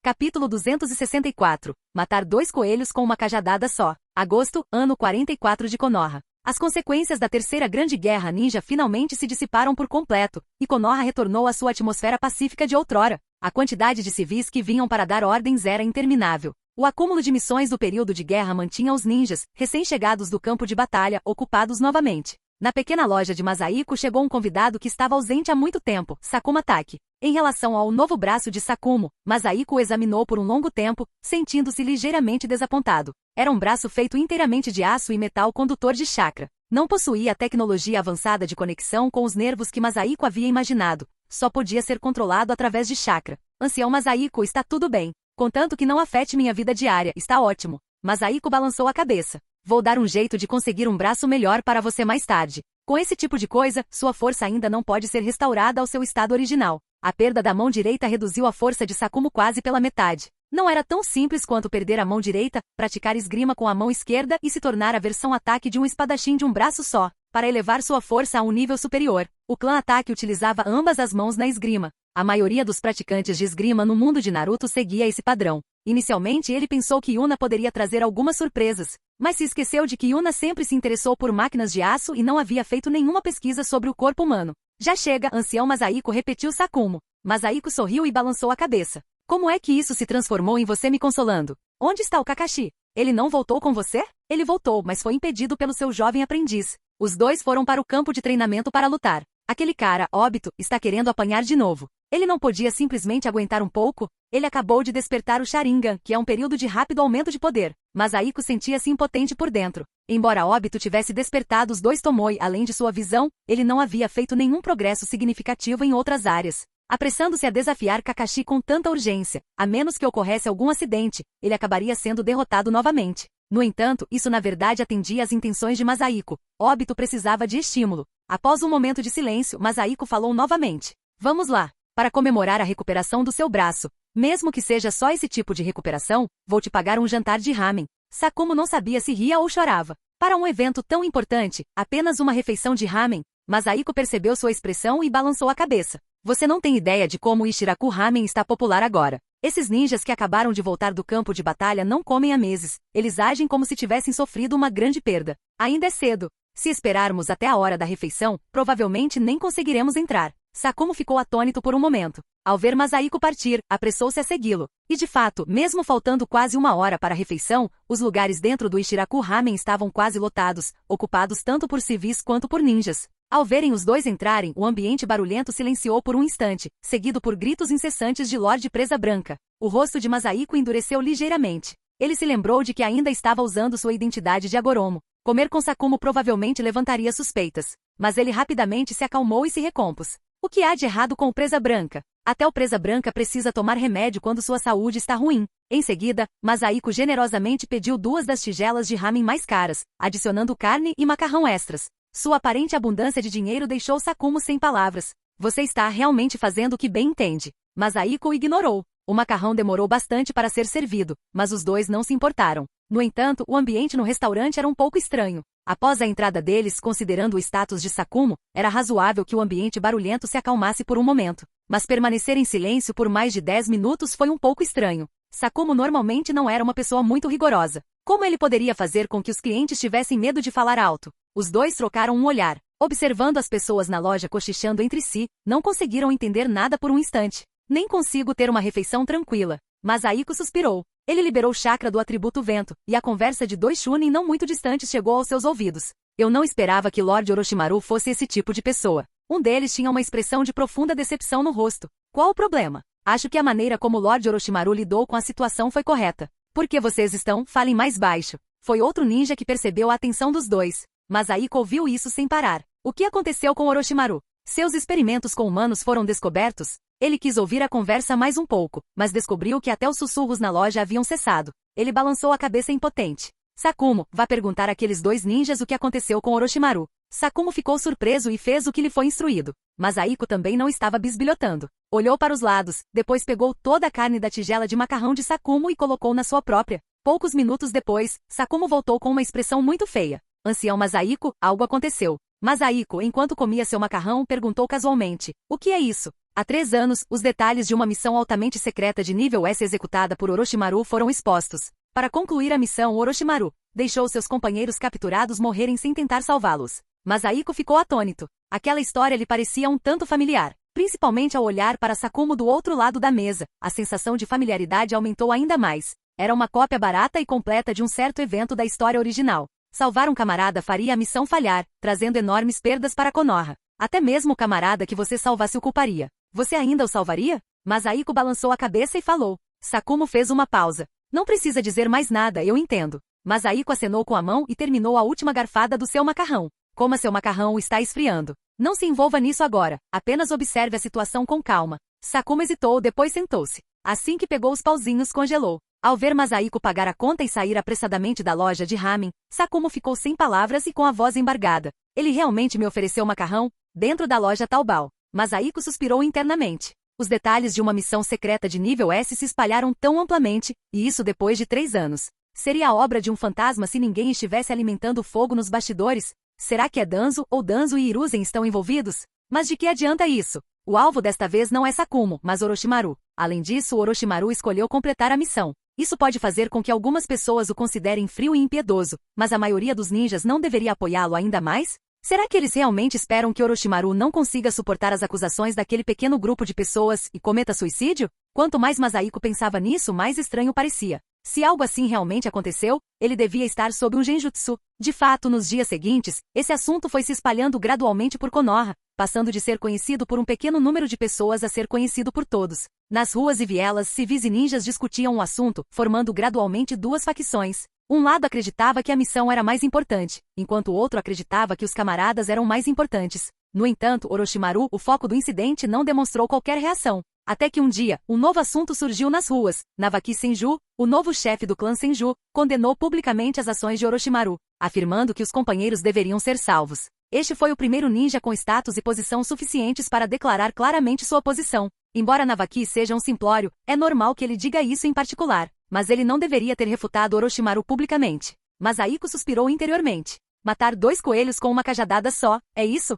Speaker 1: Capítulo 264. Matar 2 coelhos com uma cajadada só. Agosto, ano 44 de Konoha. As consequências da Terceira Grande Guerra Ninja finalmente se dissiparam por completo, e Konoha retornou à sua atmosfera pacífica de outrora. A quantidade de civis que vinham para dar ordens era interminável. O acúmulo de missões do período de guerra mantinha os ninjas, recém-chegados do campo de batalha, ocupados novamente. Na pequena loja de Masahiko chegou um convidado que estava ausente há muito tempo, Sakuma Taki. Em relação ao novo braço de Sakumo, Masahiko o examinou por um longo tempo, sentindo-se ligeiramente desapontado. Era um braço feito inteiramente de aço e metal condutor de chakra. Não possuía a tecnologia avançada de conexão com os nervos que Masahiko havia imaginado. Só podia ser controlado através de chakra. Ancião Masahiko, está tudo bem. Contanto que não afete minha vida diária, está ótimo. Masahiko balançou a cabeça. Vou dar um jeito de conseguir um braço melhor para você mais tarde. Com esse tipo de coisa, sua força ainda não pode ser restaurada ao seu estado original. A perda da mão direita reduziu a força de Sakumo quase pela metade. Não era tão simples quanto perder a mão direita, praticar esgrima com a mão esquerda e se tornar a versão ataque de um espadachim de um braço só, para elevar sua força a um nível superior. O clã ataque utilizava ambas as mãos na esgrima. A maioria dos praticantes de esgrima no mundo de Naruto seguia esse padrão. Inicialmente ele pensou que Yuna poderia trazer algumas surpresas, mas se esqueceu de que Yuna sempre se interessou por máquinas de aço e não havia feito nenhuma pesquisa sobre o corpo humano. Já chega, ancião Masahiko, repetiu Sakumo. Masahiko sorriu e balançou a cabeça. Como é que isso se transformou em você me consolando? Onde está o Kakashi? Ele não voltou com você? Ele voltou, mas foi impedido pelo seu jovem aprendiz. Os dois foram para o campo de treinamento para lutar. Aquele cara, Obito, está querendo apanhar de novo. Ele não podia simplesmente aguentar um pouco? Ele acabou de despertar o Sharingan, que é um período de rápido aumento de poder. Masahiko sentia-se impotente por dentro. Embora Obito tivesse despertado os 2 Tomoe além de sua visão, ele não havia feito nenhum progresso significativo em outras áreas. Apressando-se a desafiar Kakashi com tanta urgência, a menos que ocorresse algum acidente, ele acabaria sendo derrotado novamente. No entanto, isso na verdade atendia às intenções de Masahiko. Obito precisava de estímulo. Após um momento de silêncio, Masahiko falou novamente. Vamos lá. Para comemorar a recuperação do seu braço, Mesmo que seja só esse tipo de recuperação, vou te pagar um jantar de ramen. Sakumo não sabia se ria ou chorava. Para um evento tão importante, apenas uma refeição de ramen, mas Aiko percebeu sua expressão e balançou a cabeça. Você não tem ideia de como o Ishiraku Ramen está popular agora. Esses ninjas que acabaram de voltar do campo de batalha não comem há meses. Eles agem como se tivessem sofrido uma grande perda. Ainda é cedo. Se esperarmos até a hora da refeição, provavelmente nem conseguiremos entrar. Sakumo ficou atônito por um momento. Ao ver Masahiko partir, apressou-se a segui-lo. E de fato, mesmo faltando quase uma hora para a refeição, os lugares dentro do Ishiraku Ramen estavam quase lotados, ocupados tanto por civis quanto por ninjas. Ao verem os dois entrarem, o ambiente barulhento silenciou por um instante, seguido por gritos incessantes de Lorde Presa Branca. O rosto de Masahiko endureceu ligeiramente. Ele se lembrou de que ainda estava usando sua identidade de Agoromo. Comer com Sakumo provavelmente levantaria suspeitas. Mas ele rapidamente se acalmou e se recompôs. O que há de errado com o Presa Branca? Até o Presa Branca precisa tomar remédio quando sua saúde está ruim. Em seguida, Masahiko generosamente pediu 2 das tigelas de ramen mais caras, adicionando carne e macarrão extras. Sua aparente abundância de dinheiro deixou Sakumo sem palavras. Você está realmente fazendo o que bem entende. Masahiko o ignorou. O macarrão demorou bastante para ser servido, mas os dois não se importaram. No entanto, o ambiente no restaurante era um pouco estranho. Após a entrada deles, considerando o status de Sakumo, era razoável que o ambiente barulhento se acalmasse por um momento. Mas permanecer em silêncio por mais de 10 minutos foi um pouco estranho. Sakumo normalmente não era uma pessoa muito rigorosa. Como ele poderia fazer com que os clientes tivessem medo de falar alto? Os dois trocaram um olhar. Observando as pessoas na loja cochichando entre si, não conseguiram entender nada por um instante. Nem consigo ter uma refeição tranquila. Masahiko suspirou. Ele liberou o chakra do atributo vento, e a conversa de 2 Chunin não muito distantes chegou aos seus ouvidos. Eu não esperava que Lord Orochimaru fosse esse tipo de pessoa. Um deles tinha uma expressão de profunda decepção no rosto. Qual o problema? Acho que a maneira como Lord Orochimaru lidou com a situação foi correta. Por que vocês estão? Falem mais baixo. Foi outro ninja que percebeu a atenção dos dois. Masahiko ouviu isso sem parar. O que aconteceu com Orochimaru? Seus experimentos com humanos foram descobertos? Ele quis ouvir a conversa mais um pouco, mas descobriu que até os sussurros na loja haviam cessado. Ele balançou a cabeça impotente. Sakumo, vá perguntar àqueles 2 ninjas o que aconteceu com Orochimaru. Sakumo ficou surpreso e fez o que lhe foi instruído. Masahiko também não estava bisbilhotando. Olhou para os lados, depois pegou toda a carne da tigela de macarrão de Sakumo e colocou na sua própria. Poucos minutos depois, Sakumo voltou com uma expressão muito feia. Ancião Masahiko, algo aconteceu. Masahiko, enquanto comia seu macarrão, perguntou casualmente. O que é isso? Há 3 anos, os detalhes de uma missão altamente secreta de nível S executada por Orochimaru foram expostos. Para concluir a missão, Orochimaru deixou seus companheiros capturados morrerem sem tentar salvá-los. Masahiko ficou atônito. Aquela história lhe parecia um tanto familiar, principalmente ao olhar para Sakumo do outro lado da mesa. A sensação de familiaridade aumentou ainda mais. Era uma cópia barata e completa de um certo evento da história original. Salvar um camarada faria a missão falhar, trazendo enormes perdas para Konoha. Até mesmo o camarada que você salvasse o culparia. Você ainda o salvaria? Masahiko balançou a cabeça e falou. Sakumo fez uma pausa. Não precisa dizer mais nada, eu entendo. Masahiko acenou com a mão e terminou a última garfada do seu macarrão. Coma seu macarrão, está esfriando. Não se envolva nisso agora, apenas observe a situação com calma. Sakumo hesitou, depois sentou-se. Assim que pegou os pauzinhos, congelou. Ao ver Masahiko pagar a conta e sair apressadamente da loja de ramen, Sakumo ficou sem palavras e com a voz embargada. Ele realmente me ofereceu macarrão? Dentro da loja Taobao. Masahiko suspirou internamente. Os detalhes de uma missão secreta de nível S se espalharam tão amplamente, e isso depois de 3 anos. Seria a obra de um fantasma se ninguém estivesse alimentando fogo nos bastidores? Será que é Danzo ou Danzo e Hiruzen estão envolvidos? Mas de que adianta isso? O alvo desta vez não é Sakumo, mas Orochimaru. Além disso, Orochimaru escolheu completar a missão. Isso pode fazer com que algumas pessoas o considerem frio e impiedoso, mas a maioria dos ninjas não deveria apoiá-lo ainda mais? Será que eles realmente esperam que Orochimaru não consiga suportar as acusações daquele pequeno grupo de pessoas e cometa suicídio? Quanto mais Masahiko pensava nisso, mais estranho parecia. Se algo assim realmente aconteceu, ele devia estar sob um genjutsu. De fato, nos dias seguintes, esse assunto foi se espalhando gradualmente por Konoha, passando de ser conhecido por um pequeno número de pessoas a ser conhecido por todos. Nas ruas e vielas, civis e ninjas discutiam o assunto, formando gradualmente 2 facções. Um lado acreditava que a missão era mais importante, enquanto o outro acreditava que os camaradas eram mais importantes. No entanto, Orochimaru, o foco do incidente, não demonstrou qualquer reação. Até que um dia, um novo assunto surgiu nas ruas. Navaki Senju, o novo chefe do clã Senju, condenou publicamente as ações de Orochimaru, afirmando que os companheiros deveriam ser salvos. Este foi o primeiro ninja com status e posição suficientes para declarar claramente sua posição. Embora Navaki seja um simplório, é normal que ele diga isso em particular, mas ele não deveria ter refutado Orochimaru publicamente. Mas Aiko suspirou interiormente. Matar 2 coelhos com uma cajadada só, é isso?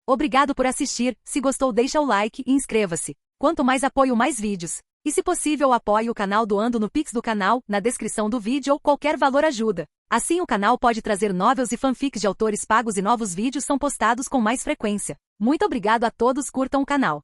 Speaker 1: Obrigado por assistir, se gostou deixa o like e inscreva-se. Quanto mais apoio mais vídeos. E se possível apoie o canal doando no Pix do canal, na descrição do vídeo ou qualquer valor ajuda. Assim o canal pode trazer novels e fanfics de autores pagos e novos vídeos são postados com mais frequência. Muito obrigado a todos, curtam o canal.